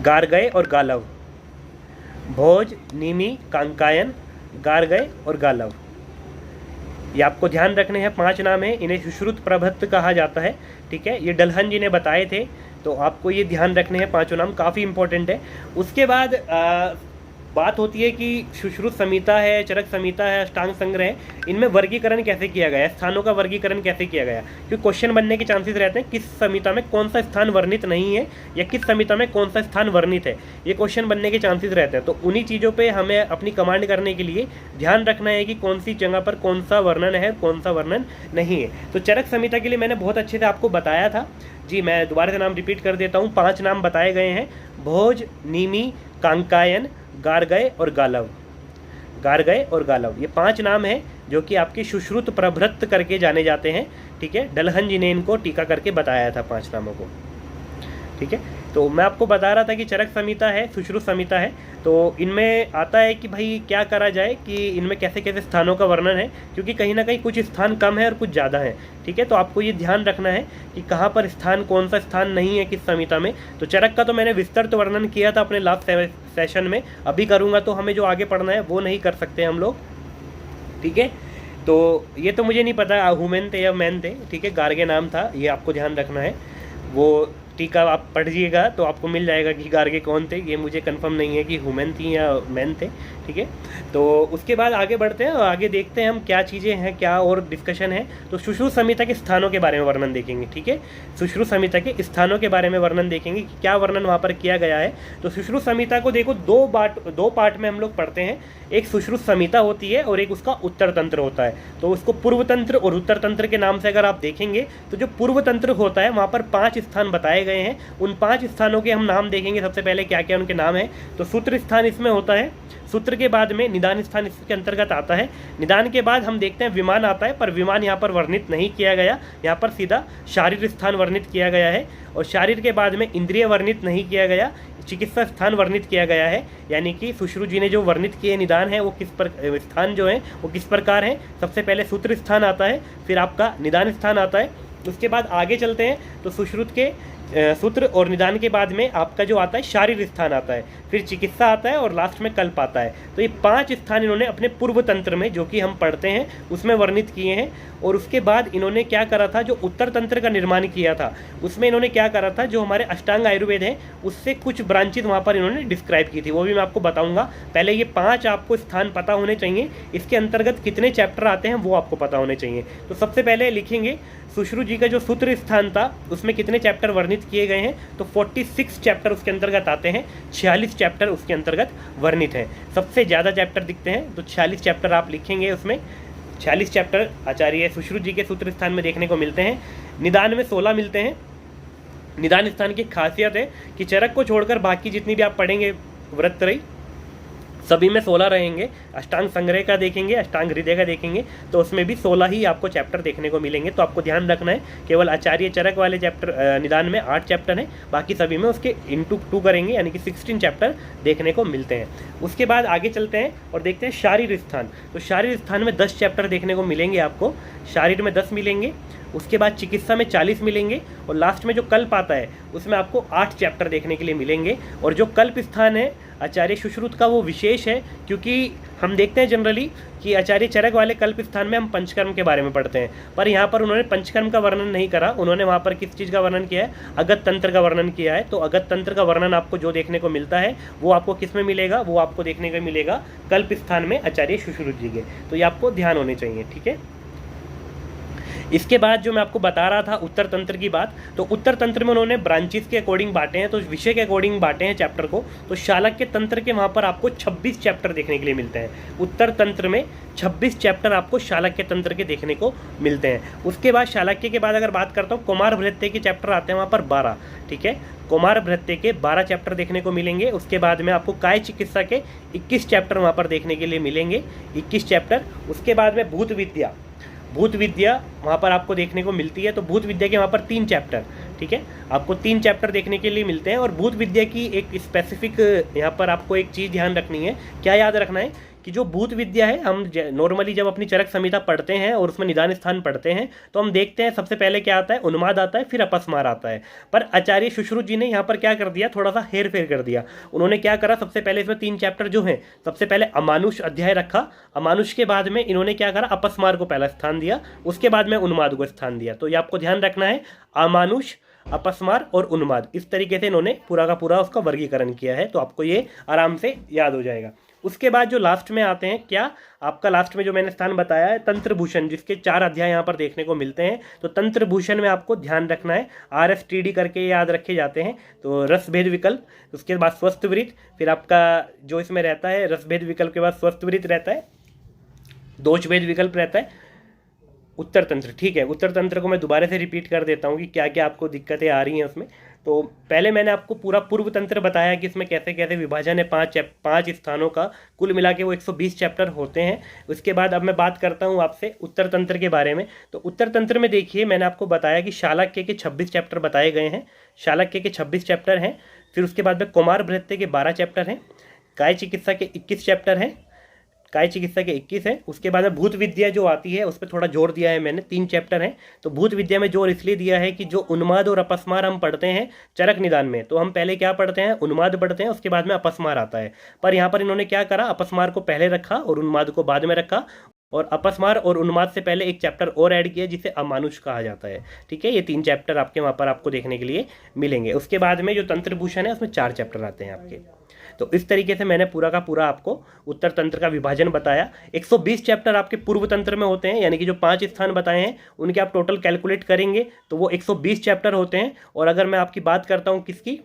गार्गय और गालव। भोज, नीमी, कांकायन, गार्गय और गालव, ये आपको ध्यान रखने हैं। 5 नाम है, इन्हें सुश्रुत प्रभत्त कहा जाता है, ठीक है। ये डलहन जी ने बताए थे, तो आपको ये ध्यान रखने हैं, 5 नाम काफ़ी इंपॉर्टेंट है। उसके बाद बात होती है कि सुश्रुत संहिता है, चरक संहिता है, अष्टांग संग्रह है, इनमें वर्गीकरण कैसे किया गया है, स्थानों का वर्गीकरण कैसे किया गया, क्योंकि क्वेश्चन बनने के चांसेस रहते हैं किस संहिता में कौन सा स्थान वर्णित नहीं है या किस संहिता में कौन सा स्थान वर्णित है, ये क्वेश्चन बनने के चांसेस रहते हैं। तो उन्हीं चीज़ों पर हमें अपनी कमांड करने के लिए ध्यान रखना है कि कौन सी जगह पर कौन सा वर्णन है, कौन सा वर्णन नहीं है। तो चरक संहिता के लिए मैंने बहुत अच्छे से आपको बताया था जी, मैं दोबारा से नाम रिपीट कर देता हूँ। 5 नाम बताए गए हैं, भोज, नीमी, कांकायन, गार्गय और गालव। ये 5 नाम हैं जो कि आपके सुश्रुत प्रभृत करके जाने जाते हैं, ठीक है। डलहन जी ने इनको टीका करके बताया था 5 नामों को, ठीक है। तो मैं आपको बता रहा था कि चरक संहिता है, सुश्रुत संहिता है, तो इनमें आता है कि भाई क्या करा जाए कि इनमें कैसे कैसे स्थानों का वर्णन है, क्योंकि कहीं ना कहीं कुछ स्थान कम है और कुछ ज़्यादा है, ठीक है। तो आपको ये ध्यान रखना है कि कहाँ पर स्थान, कौन सा स्थान नहीं है किस संहिता में। तो चरक का तो मैंने विस्तृत वर्णन किया था अपने लास्ट सेशन में, अभी करूँगा तो हमें जो आगे पढ़ना है वो नहीं कर सकते हम लोग, ठीक है। तो ये तो मुझे नहीं पता हुमेन थे या मैन थे, ठीक है, गार्गे नाम था, ये आपको ध्यान रखना है। वो टीका आप पढ़िएगा तो आपको मिल जाएगा कि गार्गे कौन थे, ये मुझे कंफर्म नहीं है कि हुमेन थी या मैन थे, ठीक है। तो उसके बाद आगे बढ़ते हैं और आगे देखते हैं हम क्या चीज़ें हैं, क्या और डिस्कशन है। तो सुश्रुत संहिता के स्थानों के बारे में वर्णन देखेंगे, ठीक है। सुश्रुत संहिता के स्थानों के बारे में वर्णन देखेंगे कि क्या वर्णन वहाँ पर किया गया है। तो सुश्रुत संहिता को देखो दो पार्ट में हम लोग पढ़ते हैं, एक सुश्रुत संहिता होती है और एक उसका उत्तर तंत्र होता है। तो उसको पूर्व तंत्र और उत्तर तंत्र के नाम से अगर आप देखेंगे तो जो पूर्व तंत्र होता है वहाँ पर 5 स्थान बताए बताए गए हैं उन 5 स्थानों के हम नाम देखेंगे। सबसे पहले क्या क्या उनके नाम हैं। तो सूत्र स्थान इसमें होता है, सूत्र के बाद में निदान स्थान इसके अंतर्गत आता है, निदान के बाद हम देखते हैं विमान आता है, पर विमान यहाँ पर वर्णित नहीं किया गया, यहाँ पर सीधा शारीर स्थान वर्णित किया गया है, और शारीर के बाद में इंद्रिय वर्णित नहीं किया गया, चिकित्सा स्थान वर्णित किया गया है। यानी कि सुश्रुत जी ने जो वर्णित किए निदान है वो किस पर स्थान जो है वो किस प्रकार है। सबसे पहले सूत्र स्थान आता है, फिर आपका निदान स्थान आता है, उसके बाद आगे चलते हैं तो सुश्रुत के सूत्र और निदान के बाद में आपका जो आता है शारीर स्थान आता है, फिर चिकित्सा आता है और लास्ट में कल्प आता है। तो ये 5 स्थान इन्होंने अपने पूर्व तंत्र में जो कि हम पढ़ते हैं उसमें वर्णित किए हैं। और उसके बाद इन्होंने क्या करा था, जो उत्तर तंत्र का निर्माण किया था उसमें इन्होंने क्या करा था, जो हमारे अष्टांग आयुर्वेद है उससे कुछ ब्रांचेज वहाँ पर इन्होंने डिस्क्राइब की थी, वो भी मैं आपको बताऊँगा। पहले ये 5 आपको स्थान पता होने चाहिए, इसके अंतर्गत कितने चैप्टर आते हैं वो आपको पता होने चाहिए। तो सबसे पहले लिखेंगे सुश्रुत जी का जो सूत्र स्थान था उसमें कितने चैप्टर वर्णित किए गए हैं। तो 46 चैप्टर उसके अंतर्गत आते हैं, 46 चैप्टर उसके अंतर्गत वर्णित हैं। सबसे ज़्यादा चैप्टर दिखते हैं तो 46 चैप्टर आप लिखेंगे, उसमें 46 चैप्टर आचार्य सुश्रुत जी के सूत्र स्थान में देखने को मिलते हैं। निदान में 16 मिलते हैं। निदान स्थान की खासियत है कि चरक को छोड़कर बाकी जितनी भी आप पढ़ेंगे व्रतत्रयी सभी में 16 रहेंगे। अष्टांग संग्रह का देखेंगे, अष्टांग हृदय का देखेंगे तो उसमें भी 16 ही आपको चैप्टर देखने को मिलेंगे। तो आपको ध्यान रखना है केवल आचार्य चरक वाले चैप्टर निदान में 8 चैप्टर हैं, बाकी सभी में उसके इंटू 2 करेंगे यानी कि 16 चैप्टर देखने को मिलते हैं। उसके बाद आगे चलते हैं और देखते हैं शारीर स्थान। तो शारीर स्थान में 10 चैप्टर देखने को मिलेंगे आपको, शारीर में 10 मिलेंगे, उसके बाद चिकित्सा में 40 मिलेंगे, और लास्ट में जो कल्प आता है उसमें आपको 8 चैप्टर देखने के लिए मिलेंगे। और जो कल्प स्थान है आचार्य सुश्रुत का वो विशेष है, क्योंकि हम देखते हैं जनरली कि आचार्य चरक वाले कल्प स्थान में हम पंचकर्म के बारे में पढ़ते हैं, पर यहाँ पर उन्होंने पंचकर्म का वर्णन नहीं करा। उन्होंने वहाँ पर किस चीज़ का वर्णन किया है, अगत तंत्र का वर्णन किया है। तो अगत तंत्र का वर्णन आपको जो देखने को मिलता है वो आपको किस में मिलेगा, वो आपको देखने को मिलेगा कल्प स्थान में आचार्य सुश्रुत जी के। तो ये आपको ध्यान होने चाहिए, ठीक है। इसके बाद जो मैं आपको बता रहा था उत्तर तंत्र की बात, तो उत्तर तंत्र में उन्होंने ब्रांचेस के अकॉर्डिंग बांटे हैं, तो विषय के अकॉर्डिंग बांटे हैं चैप्टर को। तो शालक्य तंत्र के वहाँ पर आपको 26 चैप्टर देखने के लिए मिलते हैं। उत्तर तंत्र में 26 चैप्टर आपको शालक्य तंत्र के देखने को मिलते हैं। उसके बाद शालक्य के बाद अगर बात करता हूँ, कुमार भृत्य के चैप्टर आते हैं वहाँ पर 12, ठीक है। कुमार भृत्य के 12 चैप्टर देखने को मिलेंगे। उसके बाद में आपको काय चिकित्सा के 21 चैप्टर वहाँ पर देखने के लिए मिलेंगे, 21 चैप्टर। उसके बाद में भूत विद्या वहाँ पर आपको देखने को मिलती है। तो भूत विद्या के वहाँ पर 3 चैप्टर, ठीक है, आपको 3 चैप्टर देखने के लिए मिलते हैं। और भूत विद्या की एक स्पेसिफिक यहाँ पर आपको एक चीज़ ध्यान रखनी है, क्या याद रखना है कि जो भूत विद्या है, हम नॉर्मली जब अपनी चरक संहिता पढ़ते हैं और उसमें निदान स्थान पढ़ते हैं तो हम देखते हैं सबसे पहले क्या आता है, उन्माद आता है, फिर अपस्मार आता है। पर आचार्य सुश्रुत जी ने यहाँ पर क्या कर दिया, थोड़ा सा हेर फेर कर दिया। उन्होंने क्या करा, सबसे पहले इसमें 3 चैप्टर जो हैं, सबसे पहले अमानुष अध्याय रखा, अमानुष के बाद में इन्होंने क्या करा, अपस्मार को पहला स्थान दिया, उसके बाद में उन्माद को स्थान दिया। तो ये आपको ध्यान रखना है, अमानुष, अपस्मार और उन्माद, इस तरीके से इन्होंने पूरा का पूरा उसका वर्गीकरण किया है। तो आपको ये आराम से याद हो जाएगा। उसके बाद जो लास्ट में आते हैं, क्या आपका लास्ट में जो मैंने स्थान बताया है तंत्रभूषण, जिसके 4 अध्याय यहाँ पर देखने को मिलते हैं। तो तंत्रभूषण में आपको ध्यान रखना है, RSTD करके याद रखे जाते हैं। तो रस भेद विकल्प, उसके बाद स्वस्थ वृत्त, फिर आपका जो इसमें रहता है रस भेद विकल्प के बाद स्वस्थ वृत्त रहता है, दोष भेद विकल्प रहता है, उत्तर तंत्र, ठीक है। उत्तर तंत्र को मैं दोबारा से रिपीट कर देता हूँ कि क्या क्या आपको दिक्कतें आ रही हैं उसमें। तो पहले मैंने आपको पूरा पूर्व तंत्र बताया कि इसमें कैसे कैसे विभाजन है 5 स्थानों का, कुल मिला के वो 120 चैप्टर होते हैं। उसके बाद अब मैं बात करता हूँ आपसे उत्तर तंत्र के बारे में। तो उत्तर तंत्र में देखिए, मैंने आपको बताया कि शालक्य के 26 चैप्टर बताए गए हैं, शालक्य के 26 चैप्टर हैं। फिर उसके बाद में कुमार भृत्य के 12 चैप्टर हैं, काय चिकित्सा के 21 चैप्टर हैं, काय चिकित्सा के 21 है। उसके बाद में भूत विद्या जो आती है उस पर थोड़ा जोर दिया है मैंने, 3 चैप्टर हैं। तो भूत विद्या में जोर इसलिए दिया है कि जो उन्माद और अपस्मार हम पढ़ते हैं चरक निदान में, तो हम पहले क्या पढ़ते हैं, उन्माद पढ़ते हैं, उसके बाद में अपस्मार आता है। पर यहाँ पर इन्होंने क्या करा, अपस्मार को पहले रखा और उन्माद को बाद में रखा, और अपस्मार और उन्माद से पहले एक चैप्टर और ऐड किया जिसे अमानुष कहा जाता है, ठीक है। ये 3 चैप्टर आपके वहाँ पर आपको देखने के लिए मिलेंगे। उसके बाद में जो तंत्रभूषण है उसमें 4 चैप्टर आते हैं आपके। तो इस तरीके से मैंने पूरा का पूरा आपको उत्तर तंत्र का विभाजन बताया। 120 चैप्टर आपके पूर्व तंत्र में होते हैं, यानी कि जो 5 स्थान बताए हैं उनके आप टोटल कैलकुलेट करेंगे तो वो 120 चैप्टर होते हैं। और अगर मैं आपकी बात करता हूँ किसकी,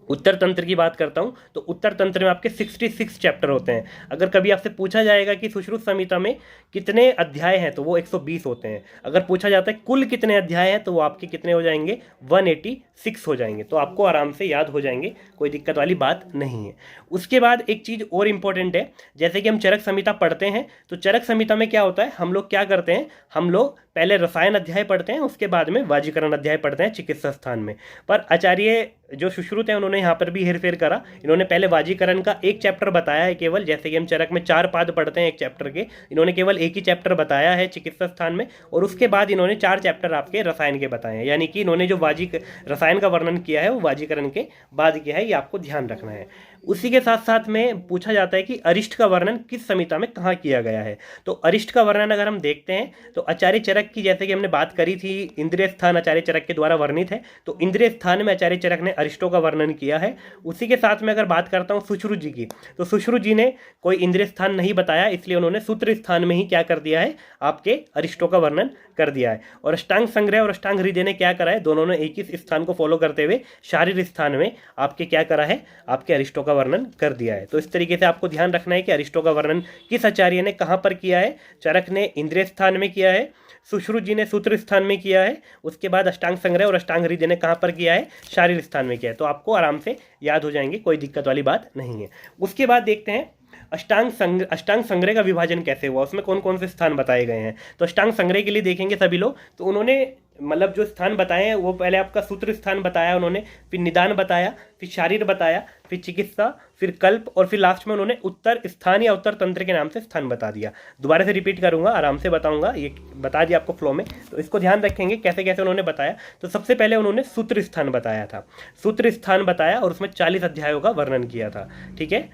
उत्तर तंत्र की बात करता हूँ तो उत्तर तंत्र में आपके 66 चैप्टर होते हैं। अगर कभी आपसे पूछा जाएगा कि सुश्रुत संहिता में कितने अध्याय हैं तो वो 120 होते हैं। अगर पूछा जाता है कुल कितने अध्याय हैं तो वो आपके कितने हो जाएंगे, 186 हो जाएंगे। तो आपको आराम से याद हो जाएंगे, कोई दिक्कत वाली बात नहीं है। उसके बाद एक चीज़ और इम्पॉर्टेंट है, जैसे कि हम चरक संहिता पढ़ते हैं तो चरक संहिता में क्या होता है, हम लोग क्या करते हैं, हम लोग पहले रसायन अध्याय पढ़ते हैं, उसके बाद में वाजीकरण अध्याय पढ़ते हैं चिकित्सा स्थान में। पर आचार्य जो सुश्रुत है उन्होंने यहाँ पर भी हेरफेर करा। इन्होंने पहले वाजीकरण का एक चैप्टर बताया है केवल, जैसे कि हम चरक में 4 पाद पढ़ते हैं एक चैप्टर के, इन्होंने केवल एक ही चैप्टर बताया है चिकित्सा स्थान में। और उसके बाद इन्होंने 4 चैप्टर आपके रसायन के बताए हैं, यानी कि इन्होंने जो रसायन का वर्णन किया है वो वाजीकरण के बाद किया है, ये आपको ध्यान रखना है। उसी के साथ साथ में पूछा जाता है कि अरिष्ट का वर्णन किस संहिता में कहाँ किया गया है। तो अरिष्ट का वर्णन अगर हम देखते हैं तो आचार्य चरक की, जैसे कि हमने बात करी थी, इंद्रिय स्थान आचार्य चरक के द्वारा वर्णित है, तो इंद्रिय स्थान में आचार्य चरक ने अरिष्टों का वर्णन किया है। उसी के साथ में अगर बात करता हूँ सुश्रुत जी की, तो सुश्रुत जी ने कोई इंद्रिय स्थान नहीं बताया, इसलिए उन्होंने सूत्र स्थान में ही क्या कर दिया है, आपके अरिष्टों का वर्णन कर दिया है। और अष्टांग संग्रह और अष्टांग हृदय ने क्या करा है, दोनों ने एक ही स्थान को फॉलो करते हुए शारीरिक स्थान में आपके क्या करा है, आपके अरिष्टों का वर्णन कर दिया है। तो इस तरीके से आपको ध्यान रखना है कि अरिष्टों का वर्णन किस आचार्य ने कहाँ पर किया है। चरक ने इंद्रिय स्थान में किया है, सुश्रुत जी ने सूत्र स्थान में किया है, उसके बाद अष्टांग संग्रह और अष्टांग हृदय ने कहाँ पर किया है, शारीरिक स्थान में किया है। तो आपको आराम से याद हो जाएंगे, कोई दिक्कत वाली बात नहीं है। उसके बाद देखते हैं अष्टांग संग्रह का विभाजन कैसे हुआ, उसमें कौन कौन से स्थान बताए गए हैं। तो अष्टांग संग्रह के लिए देखेंगे सभी लोग, तो उन्होंने मतलब जो स्थान बताए हैं वो पहले आपका सूत्र स्थान बताया उन्होंने, फिर निदान बताया, फिर शारीर बताया, फिर चिकित्सा, फिर कल्प, और फिर लास्ट में उन्होंने उत्तर स्थान या उत्तर तंत्र के नाम से स्थान बता दिया। दोबारा से रिपीट करूंगा, आराम से बताऊंगा, ये बता दिया आपको फ्लो में, तो इसको ध्यान रखेंगे कैसे कैसे उन्होंने बताया। तो सबसे पहले उन्होंने सूत्र स्थान बताया था, सूत्र स्थान बताया और उसमें 40 अध्यायों का वर्णन किया था। ठीक है,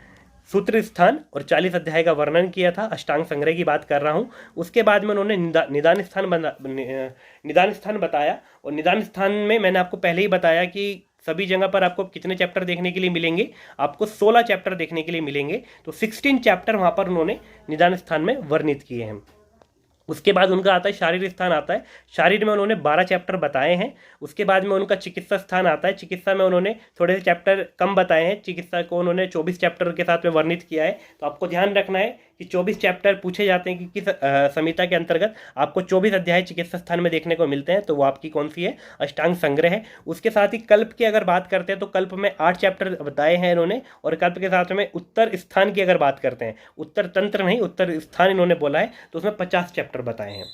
सूत्र स्थान और 40 अध्याय का वर्णन किया था, अष्टांग संग्रह की बात कर रहा हूँ। उसके बाद में उन्होंने निदान स्थान बताया, और निदान स्थान में मैंने आपको पहले ही बताया कि सभी जगह पर आपको कितने चैप्टर देखने के लिए मिलेंगे, आपको 16 चैप्टर देखने के लिए मिलेंगे। तो 16 चैप्टर वहाँ पर उन्होंने निदान स्थान में वर्णित किए हैं। उसके बाद उनका आता है शारीरिक स्थान आता है, शारीर में उन्होंने 12 चैप्टर बताए हैं। उसके बाद में उनका चिकित्सा स्थान आता है, चिकित्सा में उन्होंने थोड़े से चैप्टर कम बताए हैं, चिकित्सा को उन्होंने 24 चैप्टर के साथ में वर्णित किया है। तो आपको ध्यान रखना है कि 24 चैप्टर पूछे जाते हैं कि किस संहिता के अंतर्गत आपको 24 अध्याय चिकित्सा स्थान में देखने को मिलते हैं, तो वो आपकी कौन सी है, अष्टांग संग्रह है। उसके साथ ही कल्प की अगर बात करते हैं तो कल्प में 8 चैप्टर बताए हैं इन्होंने, और कल्प के साथ में उत्तर स्थान की अगर बात करते हैं, उत्तर तंत्र नहीं उत्तर स्थान इन्होंने बोला है, तो उसमें 50 चैप्टर बताए हैं।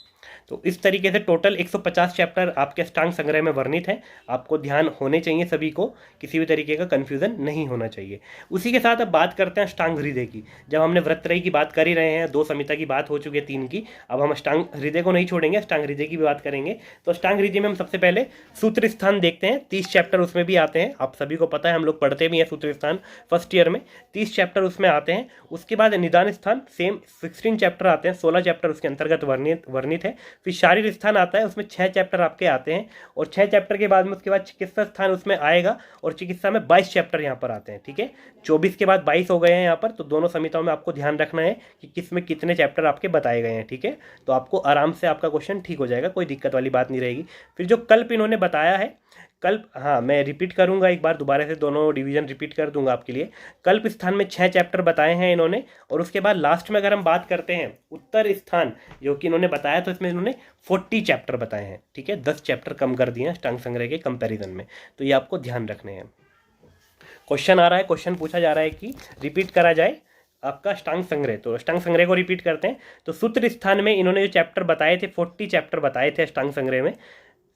तो इस तरीके से टोटल 150 चैप्टर आपके अष्टांग संग्रह में वर्णित हैं। आपको ध्यान होने चाहिए सभी को, किसी भी तरीके का कन्फ्यूजन नहीं होना चाहिए। उसी के साथ अब बात करते हैं अष्टांग हृदय की। जब हमने व्रतत्रयी की बात कर ही रहे हैं, 2 संहिता की बात हो चुकी है 3 की, अब हम अष्टांग हृदय को नहीं छोड़ेंगे, अष्टांग हृदय की भी बात करेंगे। तो अष्टांग हृदय में हम सबसे पहले सूत्र स्थान देखते हैं, 30 चैप्टर उसमें भी आते हैं, आप सभी को पता है, हम लोग पढ़ते भी हैं सूत्र स्थान फर्स्ट ईयर में, 30 चैप्टर उसमें आते हैं। उसके बाद निदान स्थान सेम 16 चैप्टर आते हैं, 16 चैप्टर उसके अंतर्गत वर्णित है। फिर शारीरिक स्थान आता है, उसमें 6 चैप्टर आपके आते हैं, और 6 चैप्टर के बाद में उसके बाद चिकित्सा स्थान उसमें आएगा, और चिकित्सा में 22 चैप्टर यहाँ पर आते हैं। ठीक है, 24 के बाद 22 हो गए हैं यहाँ पर। तो दोनों संहिताओं में आपको ध्यान रखना है कि किस में कितने चैप्टर आपके बताए गए हैं। ठीक है, तो आपको आराम से आपका क्वेश्चन ठीक हो जाएगा, कोई दिक्कत वाली बात नहीं रहेगी। फिर जो कल्प इन्होंने बताया है, कल्प, हाँ मैं रिपीट करूंगा एक बार, दोबारा से दोनों डिवीजन रिपीट कर दूंगा आपके लिए। कल्प स्थान में 6 चैप्टर बताए हैं इन्होंने, और उसके बाद लास्ट में अगर हम बात करते हैं उत्तर स्थान जो कि इन्होंने बताया, तो इसमें इन्होंने 40 चैप्टर बताए हैं। ठीक है, 10 चैप्टर कम कर दिए हैं अष्टांग संग्रह के कंपैरिजन में, तो ये आपको ध्यान रखने हैं। क्वेश्चन आ रहा है, क्वेश्चन पूछा जा रहा है कि रिपीट करा जाए आपका अष्टांग संग्रह, तो अष्टांग संग्रह को रिपीट करते हैं। तो सूत्र स्थान में इन्होंने जो चैप्टर बताए थे, 40 चैप्टर बताए थे अष्टांग संग्रह में,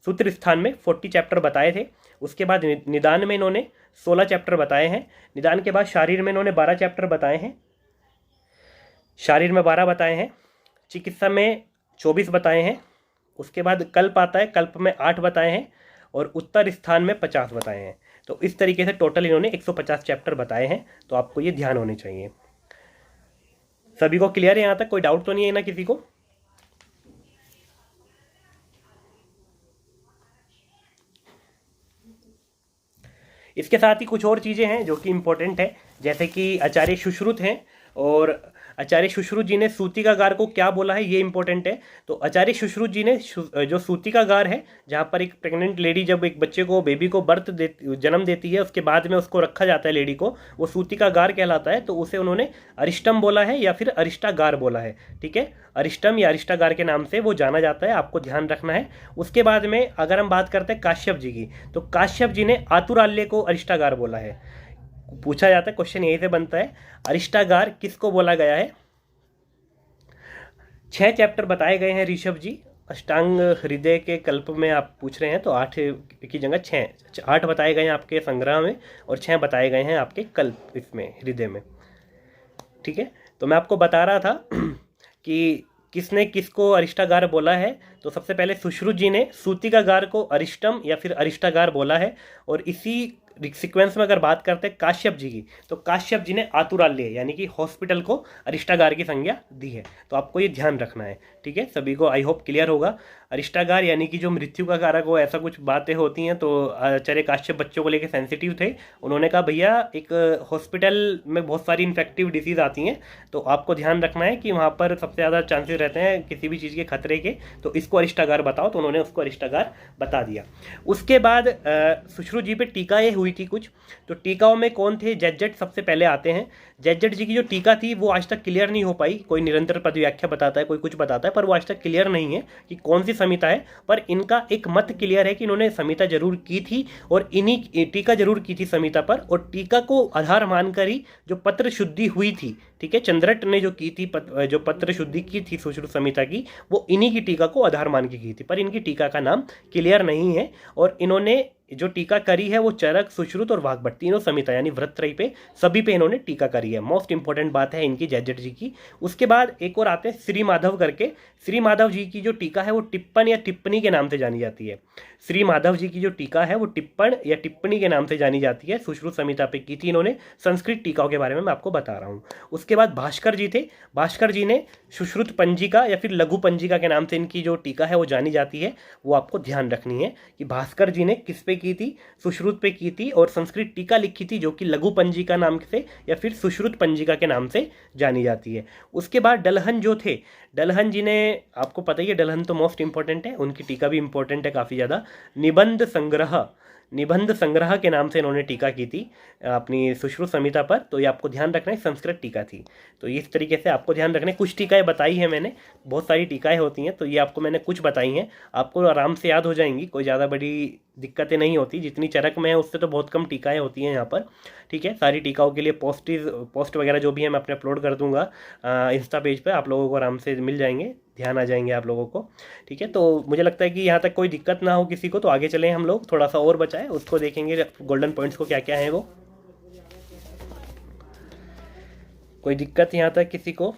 सूत्र स्थान में 40 चैप्टर बताए थे। उसके बाद निदान में इन्होंने 16 चैप्टर बताए हैं। निदान के बाद शारीर में इन्होंने 12 चैप्टर बताए हैं, शारीर में 12 बताए हैं, चिकित्सा में 24 बताए हैं। उसके बाद कल्प आता है, कल्प में 8 बताए हैं, और उत्तर स्थान में 50 बताए हैं। तो इस तरीके से टोटल इन्होंने 150 चैप्टर बताए हैं। तो आपको ये ध्यान होने चाहिए। सभी को क्लियर है यहाँ तक, कोई डाउट तो नहीं है ना किसी को? इसके साथ ही कुछ और चीज़ें हैं जो कि इम्पोर्टेंट है, जैसे कि आचार्य सुश्रुत हैं और आचार्य सुश्रुत जी ने सूतिकागार को क्या बोला है, ये इंपॉर्टेंट है। तो आचार्य सुश्रुत जी ने जो सूतिकागार है, जहाँ पर एक प्रेग्नेंट लेडी जब एक बच्चे को, बेबी को जन्म देती है, उसके बाद में उसको रखा जाता है लेडी को, वो सूतिकागार कहलाता है। तो उसे उन्होंने अरिष्टम बोला है या फिर अरिष्टागार बोला है। ठीक है, अरिष्टम या अरिष्टागार के नाम से वो जाना जाता है, आपको ध्यान रखना है। उसके बाद में अगर हम बात करते हैं काश्यप जी की, तो काश्यप जी ने आतुराल्य को अरिष्टागार बोला है। पूछा जाता है, क्वेश्चन यही से बनता है, अरिष्टागार किसको बोला गया है। 6 चैप्टर बताए गए हैं ऋषभ जी, अष्टांग हृदय के कल्प में आप पूछ रहे हैं तो 8 की जगह 8 बताए गए हैं आपके संग्रह में, और 6 बताए गए हैं आपके कल्प इसमें हृदय में। ठीक है, तो मैं आपको बता रहा था कि किसने किसको अरिष्टागार बोला है। तो सबसे पहले सुश्रुत जी ने सूतिकागार को अरिष्टम या फिर अरिष्टागार बोला है। और इसी सीक्वेंस में अगर बात करते हैं काश्यप जी की, तो काश्यप जी ने आतुराल्य यानी कि हॉस्पिटल को अरिष्टागार की संज्ञा दी है। तो आपको ये ध्यान रखना है। ठीक है, सभी को आई होप क्लियर होगा। अरिष्टागार यानी कि जो मृत्यु का कारक हो, ऐसा कुछ बातें होती हैं। तो आचार्य काश्यप बच्चों को लेकर सेंसिटिव थे, उन्होंने कहा भैया एक हॉस्पिटल में बहुत सारी इन्फेक्टिव डिसीज़ आती हैं, तो आपको ध्यान रखना है कि वहाँ पर सबसे ज़्यादा चांसेस रहते हैं किसी भी चीज़ के खतरे के, तो इसको अरिष्टागार बताओ। तो उन्होंने उसको अरिष्टागार बता दिया। उसके बाद सुश्रुत जी पे टीकाएँ हुई थी कुछ, तो टीकाओं में कौन थे, जज्जट सबसे पहले आते हैं। जज्जट जी की जो टीका थी वो आज तक क्लियर नहीं हो पाई। कोई निरंतर पद व्याख्या बताता है, कोई कुछ बताता है, पर वो आज तक क्लियर नहीं है कि कौन सी संहिता है। पर इनका एक मत क्लियर है कि इन्होंने संहिता जरूर की थी, और इन्हीं टीका जरूर की थी संहिता पर, और टीका को आधार मानकर ही जो पत्र शुद्धि हुई थी, ठीक है, चंद्रट ने जो की थी, जो पत्र शुद्धि की थी सुश्रुत संहिता की, वो इन्हीं की टीका को आधार मान के की थी। पर इनकी टीका का नाम क्लियर नहीं है। और इन्होंने जो टीका करी है वो चरक, सुश्रुत और वाग्भट तीनों संहिता यानी वृत्रयी पे, सभी पे इन्होंने टीका करी है। मोस्ट इंपॉर्टेंट बात है इनकी जज्जट जी की। उसके बाद एक और आते हैं श्री माधव करके। श्री माधव जी की जो टीका है वो टिप्पण या टिप्पणी के नाम से जानी जाती है। श्री माधव जी की जो टीका है वो टिप्पण या टिप्पणी के नाम से जानी जाती है। सुश्रुत संहिता पे की थी इन्होंने। संस्कृत टीकाओं के बारे में मैं आपको बता रहा हूँ। उसके बाद भास्कर जी थे। भास्कर जी ने सुश्रुत पंजिका या फिर लघु पंजिका के नाम से इनकी जो टीका है वो जानी जाती है। वो आपको ध्यान रखनी है कि भास्कर जी ने किस पे की थी, सुश्रुत पे की थी, और संस्कृत टीका लिखी थी जो कि लघु पंजिका नाम से या फिर सुश्रुत पंजिका के नाम से जानी जाती है। उसके बाद डलहन जो थे, डलहन जी ने, आपको पता ही है डलहन तो मोस्ट इंपॉर्टेंट है, उनकी टीका भी इंपॉर्टेंट है काफ़ी ज़्यादा। निबंध संग्रह के नाम से इन्होंने टीका की थी अपनी सुश्रुत संहिता पर। तो ये आपको ध्यान रखना है, संस्कृत टीका थी। तो इस तरीके से आपको ध्यान रखना है। कुछ टीकाएँ बताई हैं मैंने, बहुत सारी टीकाएँ होती हैं, तो ये आपको मैंने कुछ बताई हैं, आपको आराम से याद हो जाएंगी, कोई ज़्यादा बड़ी दिक्कतें नहीं होती। जितनी चरक में है उससे तो बहुत कम टीकाएँ होती हैं यहाँ पर। ठीक है, सारी टीकाओं के लिए पोस्ट वगैरह जो भी है मैं अपने अपलोड कर दूंगा इंस्टा पेज पर, आप लोगों को आराम से मिल जाएंगे, ध्यान आ जाएंगे आप लोगों को। ठीक है, तो मुझे लगता है कि यहाँ तक कोई दिक्कत ना हो किसी को। तो आगे चलें हम लोग, थोड़ा सा और बचा है उसको देखेंगे, गोल्डन पॉइंट्स को क्या क्या है वो। कोई दिक्कत यहाँ तक किसी को?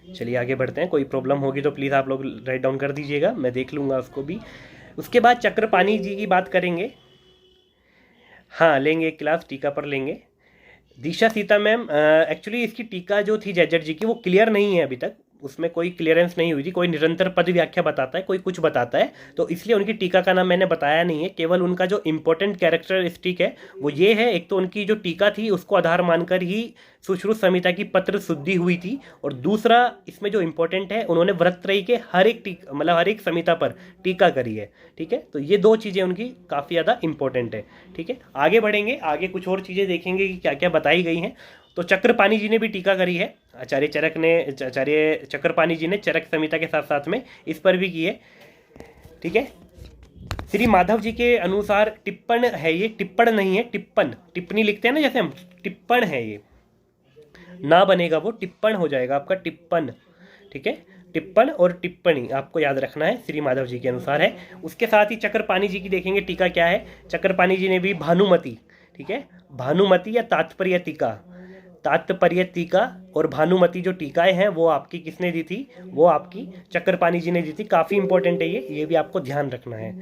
चलिए आगे बढ़ते हैं। कोई प्रॉब्लम होगी तो प्लीज़ आप लोग राइट डाउन कर दीजिएगा, मैं देख लूँगा उसको भी। उसके बाद चक्रपाणी जी की बात करेंगे। हाँ, लेंगे एक क्लास टीका पर लेंगे। दिशा सीता मैम, एक्चुअली इसकी टीका जो थी जज्जट जी की वो क्लियर नहीं है अभी तक, उसमें कोई क्लियरेंस नहीं हुई थी। कोई निरंतर पद व्याख्या बताता है, कोई कुछ बताता है, तो इसलिए उनकी टीका का नाम मैंने बताया नहीं है। केवल उनका जो इंपॉर्टेंट कैरेक्टरिस्टिक है वो ये है, एक तो उनकी जो टीका थी उसको आधार मानकर ही सुश्रुत संहिता की पत्र शुद्धि हुई थी, और दूसरा इसमें जो इंपॉर्टेंट है, उन्होंने वृत्रयी के हर एक संहिता पर टीका करी है। ठीक है, तो ये 2 चीज़ें उनकी काफ़ी ज़्यादा इंपॉर्टेंट है। ठीक है, आगे बढ़ेंगे, आगे कुछ और चीज़ें देखेंगे कि क्या क्या बताई गई हैं। तो चक्रपाणी जी ने भी टीका करी है, आचार्य चक्रपाणी जी ने चरक संहिता के साथ साथ में इस पर भी की है। ठीक है, श्री माधव जी के अनुसार टिप्पण है ये, टिप्पण नहीं है, टिप्पण, टिप्पणी लिखते हैं ना जैसे हम, टिप्पण है ये, ना बनेगा वो, टिप्पण हो जाएगा आपका, टिप्पण। ठीक है, टिप्पण और टिप्पणी आपको याद रखना है, श्री माधव जी के अनुसार है। उसके साथ ही चक्रपाणी जी की देखेंगे टीका क्या है। चक्रपाणी जी ने भी भानुमति, ठीक है, भानुमति या तात्पर्य टीका और भानुमति जो टीकाएं हैं वो आपकी किसने दी थी, वो आपकी चक्रपाणी जी ने दी थी। काफ़ी इंपॉर्टेंट है ये भी आपको ध्यान रखना है।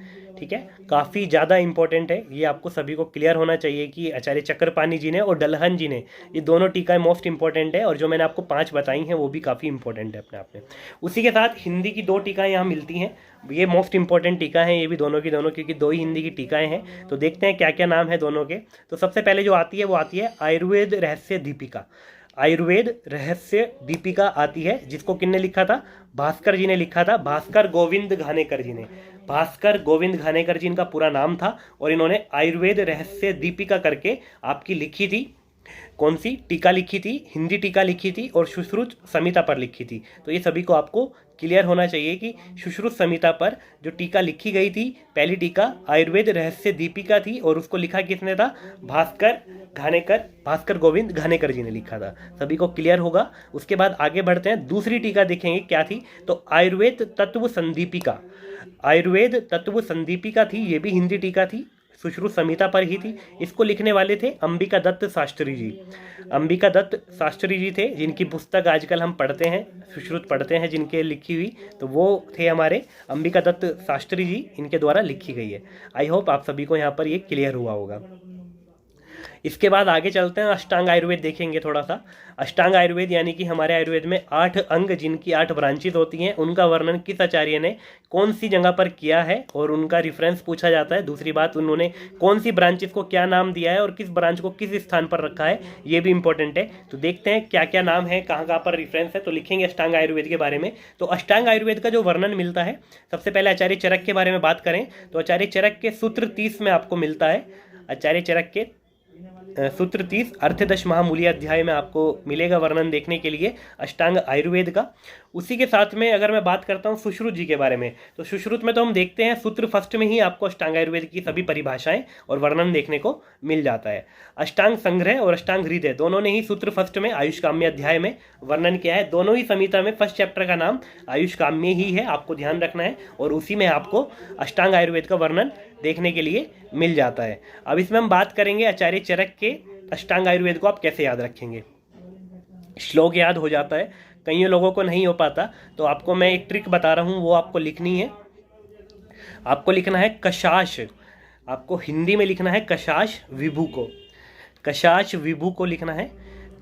ठीक है, काफ़ी ज़्यादा इंपॉर्टेंट है, ये आपको सभी को क्लियर होना चाहिए कि आचार्य चक्रपाणी जी ने और दलहन जी ने, ये दोनों टीकाएं मोस्ट इंपॉर्टेंट है, और जो मैंने आपको 5 बताई हैं वो भी काफ़ी इंपॉर्टेंट है अपने आप में। उसी के साथ हिंदी की 2 टीकाएं यहाँ मिलती हैं, ये मोस्ट इंपॉर्टेंट टीका है ये भी दोनों की दोनों, क्योंकि 2 ही हिंदी की टीकाएं हैं। तो देखते हैं क्या क्या नाम है दोनों के। तो सबसे पहले जो आती है वो आती है आयुर्वेद रहस्य दीपिका। आयुर्वेद रहस्य दीपिका आती है, जिसको किसने लिखा था? भास्कर जी ने लिखा था, भास्कर गोविंद घानेकर जी ने। भास्कर गोविंद घानेकर जी इनका पूरा नाम था, और इन्होंने आयुर्वेद रहस्य दीपिका करके आपकी लिखी थी। कौन सी टीका लिखी थी? हिंदी टीका लिखी थी, और सुश्रुत संहिता पर लिखी थी। तो ये सभी को आपको क्लियर होना चाहिए कि सुश्रुत संहिता पर जो टीका लिखी गई थी, पहली टीका आयुर्वेद रहस्य दीपिका थी, और उसको लिखा किसने था? भास्कर गोविंद घानेकर जी ने लिखा था। सभी को क्लियर होगा। उसके बाद आगे बढ़ते हैं, दूसरी टीका देखेंगे क्या थी। तो आयुर्वेद तत्व संदीपिका, आयुर्वेद तत्व संदीपिका थी, ये भी हिंदी टीका थी, सुश्रुत संहिता पर ही थी। इसको लिखने वाले थे अंबिका दत्त शास्त्री जी। अंबिका दत्त शास्त्री जी थे, जिनकी पुस्तक आजकल हम पढ़ते हैं, सुश्रुत पढ़ते हैं जिनके लिखी हुई, तो वो थे हमारे अंबिका दत्त शास्त्री जी, इनके द्वारा लिखी गई है। आई होप आप सभी को यहाँ पर ये क्लियर हुआ होगा। इसके बाद आगे चलते हैं, अष्टांग आयुर्वेद देखेंगे थोड़ा सा। अष्टांग आयुर्वेद यानी कि हमारे आयुर्वेद में 8 अंग, जिनकी 8 ब्रांचेज होती हैं, उनका वर्णन किस आचार्य ने कौन सी जगह पर किया है, और उनका रेफरेंस पूछा जाता है। दूसरी बात, उन्होंने कौन सी ब्रांचेज को क्या नाम दिया है और किस ब्रांच को किस स्थान पर रखा है, ये भी इंपॉर्टेंट है। तो देखते हैं क्या क्या नाम है, कहाँ कहाँ पर रेफरेंस है। तो लिखेंगे अष्टांग आयुर्वेद के बारे में। तो अष्टांग आयुर्वेद का जो वर्णन मिलता है, सबसे पहले आचार्य चरक के बारे में बात करें तो आचार्य चरक के सूत्र 30 में आपको मिलता है। आचार्य चरक के सूत्र 30 अर्थदश महामूल्य अध्याय में आपको मिलेगा वर्णन देखने के लिए अष्टांग आयुर्वेद का। उसी के साथ में अगर मैं बात करता हूँ सुश्रुत जी के बारे में, तो सुश्रुत में तो हम देखते हैं सूत्र फर्स्ट में ही आपको अष्टांग आयुर्वेद की सभी परिभाषाएं और वर्णन देखने को मिल जाता है। अष्टांग संग्रह और अष्टांग हृदय दोनों ने ही सूत्र फर्स्ट में आयुष काम्य अध्याय में वर्णन किया है। दोनों ही संहिता में फर्स्ट चैप्टर का नाम आयुष काम्य ही है, आपको ध्यान रखना है, और उसी में आपको अष्टांग आयुर्वेद का वर्णन देखने के लिए मिल जाता है। अब इसमें हम बात करेंगे आचार्य चरक के अष्टांग आयुर्वेद को आप कैसे याद रखेंगे। श्लोक याद हो जाता है, कई लोगों को नहीं हो पाता, तो आपको मैं एक ट्रिक बता रहा हूँ, वो आपको लिखनी है। आपको लिखना है कशाश, आपको हिंदी में लिखना है कशाश विभू को, कशाश विभू को लिखना है।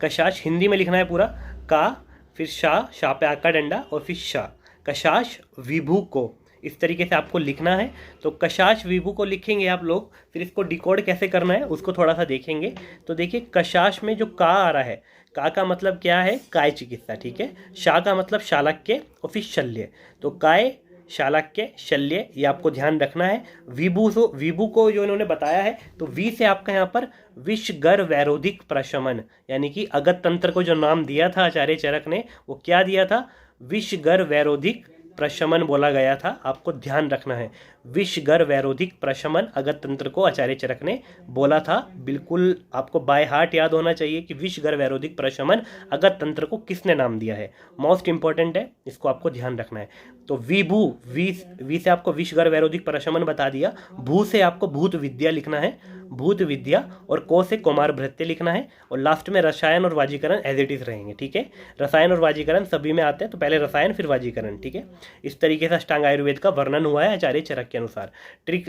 कशाश हिंदी में लिखना है पूरा, का फिर शाह पे आका डंडा और फिर शाह, कशाश विभू को, इस तरीके से आपको लिखना है। तो कशाश विभू को लिखेंगे आप लोग, फिर इसको डिकोड कैसे करना है उसको थोड़ा सा देखेंगे। तो देखिए कशाश में जो का आ रहा है, का मतलब क्या है? काय चिकित्सा, ठीक है। शाह का मतलब शालक्य और फिर शल्य, तो काय शालक्य शल्य, ये आपको ध्यान रखना है। विभू को जो इन्होंने बताया है, तो वी से आपका यहाँ पर विषगर वैरोधिक प्रशमन, यानी कि अगत तंत्र को जो नाम दिया था आचार्य चरक ने, वो क्या दिया था? विषगर वैरोधिक प्रशमन बोला गया था, आपको ध्यान रखना है। विषगर वैरोधिक प्रशमन अगत तंत्र को आचार्य चरक ने बोला था। बिल्कुल आपको बाय हार्ट याद होना चाहिए कि विषगर वैरोधिक प्रशमन अगत तंत्र को किसने नाम दिया है, मोस्ट इंपॉर्टेंट है, इसको आपको ध्यान रखना है। तो विभू, वी से आपको विषगर वैरोधिक प्रशमन बता दिया, भू से आपको भूत विद्या लिखना है, भूत विद्या, और को से कुमार भृत्य लिखना है, और लास्ट में रसायन और वाजीकरण एज इट इज रहेंगे, ठीक है। रसायन और वाजीकरण सभी में आते हैं, तो पहले रसायन फिर वाजीकरण, ठीक है। इस तरीके से अष्टांग आयुर्वेद का वर्णन हुआ है आचार्य चरक के अनुसार। ट्रिक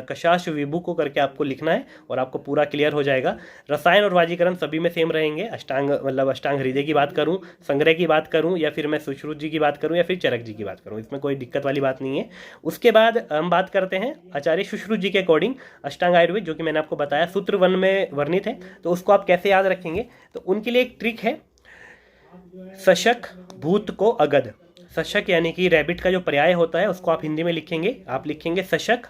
कशाश विभू को करके आपको लिखना है और आपको पूरा क्लियर हो जाएगा। रसायन और वाजीकरण सभी में सेम रहेंगे, अष्टांग मतलब अष्टांग हृदय की बात करूं, संग्रह की बात करूं, या फिर मैं सुश्रुत जी की बात करूं, या फिर चरक जी की बात करूं, इसमें कोई दिक्कत वाली बात नहीं है। उसके बाद हम बात करते हैं आचार्य सुश्रुत जी के अकॉर्डिंग अष्टांग आयुर्वेद, जो कि मैंने आपको बताया सूत्र 1 में वर्णित है, तो उसको आप कैसे याद रखेंगे। तो उनके लिए एक ट्रिक है, सशक भूत को अगध। सशक यानी कि रैबिट का जो पर्याय होता है उसको आप हिंदी में लिखेंगे, आप लिखेंगे सशक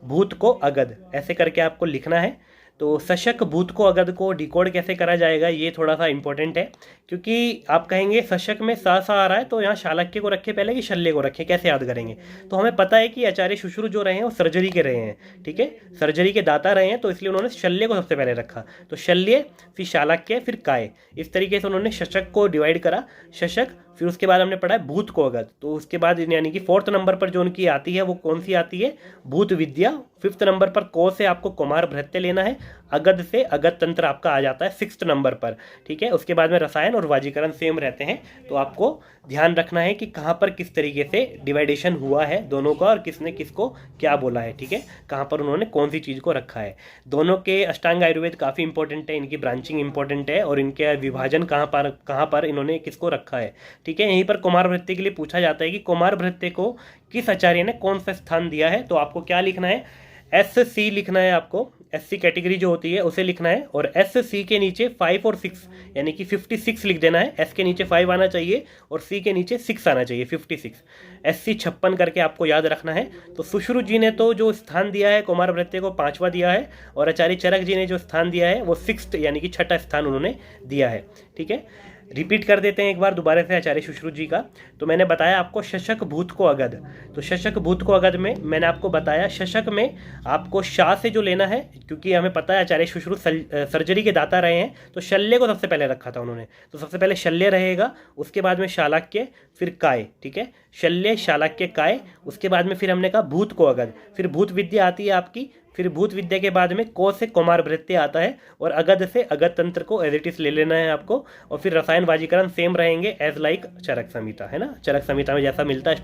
भूत को अगध, ऐसे करके आपको लिखना है। तो सशक भूत को अगध को डिकोड कैसे करा जाएगा, ये थोड़ा सा इंपॉर्टेंट है, क्योंकि आप कहेंगे सशक में सा आ रहा है, तो यहाँ शालक्य को रखे पहले कि शल्य को रखें, कैसे याद करेंगे। तो हमें पता है कि आचार्य सुश्रुत जो रहे हैं वो सर्जरी के रहे हैं, ठीक है, सर्जरी के दाता रहे हैं, तो इसलिए उन्होंने शल्य को सबसे पहले रखा। तो शल्य फिर शालक्य फिर काय, इस तरीके से उन्होंने शशक को डिवाइड करा, शशक, फिर उसके बाद हमने पढ़ा है भूत को अगध। तो उसके बाद यानी कि 4th नंबर पर जो उनकी आती है वो कौन सी आती है? भूत विद्या। 5th नंबर पर को से आपको कुमार भृत्य लेना है, अगध से अगध तंत्र आपका आ जाता है 6th नंबर पर, ठीक है। उसके बाद में रसायन और वाजीकरण सेम रहते हैं, तो आपको ध्यान रखना है कि कहाँ पर किस तरीके से डिवाइडेशन हुआ है दोनों का और किसने किसको क्या बोला है, ठीक है, कहाँ पर उन्होंने कौन सी चीज़ को रखा है। दोनों के अष्टांग आयुर्वेद काफ़ी इंपॉर्टेंट है, इनकी ब्रांचिंग इंपॉर्टेंट है और इनके विभाजन कहाँ पर इन्होंने किसको रखा है, ठीक है। यहीं पर कुमार भृत्य के लिए पूछा जाता है कि कुमार भृत्य को किस आचार्य ने कौन सा स्थान दिया है, तो आपको क्या लिखना है, SC लिखना है आपको, SC कैटेगरी जो होती है उसे लिखना है और SC के नीचे 5 और 6 यानी कि 56 लिख देना है। S के नीचे 5 आना चाहिए और C के नीचे 6 आना चाहिए, 56। SC 56 करके आपको याद रखना है। तो सुश्रुत जी ने तो जो स्थान दिया है कुमार भृत्य को 5वां दिया है और आचार्य चरक जी ने जो स्थान दिया है वो 6th यानी कि 6ठा स्थान उन्होंने दिया है, ठीक है। रिपीट कर देते हैं एक बार दोबारा से आचार्य सुश्रुत जी का। तो मैंने बताया आपको शशक भूत को अगध, तो शशक भूत को अगध में मैंने आपको बताया शशक में आपको शाह से जो लेना है, क्योंकि हमें पता है आचार्य सुश्रुत सर्जरी के दाता रहे हैं, तो शल्य को सबसे पहले रखा था उन्होंने, तो सबसे पहले शल्य रहेगा, उसके बाद में शालाक्य, फिर काय, ठीक है, शल्य शालाक्य काय, उसके बाद में फिर हमने कहा भूत को अगध, फिर भूत विद्या आती है आपकी, फिर भूत विद्या के बाद में को से कुमार भृत्य आता है और अगध से अगध तंत्र को एज इट इज ले लेना है आपको, और फिर रसायन वाजीकरण सेम रहेंगे एज लाइक चरक संहिता, है ना। चरक संहिता में जैसा मिलता है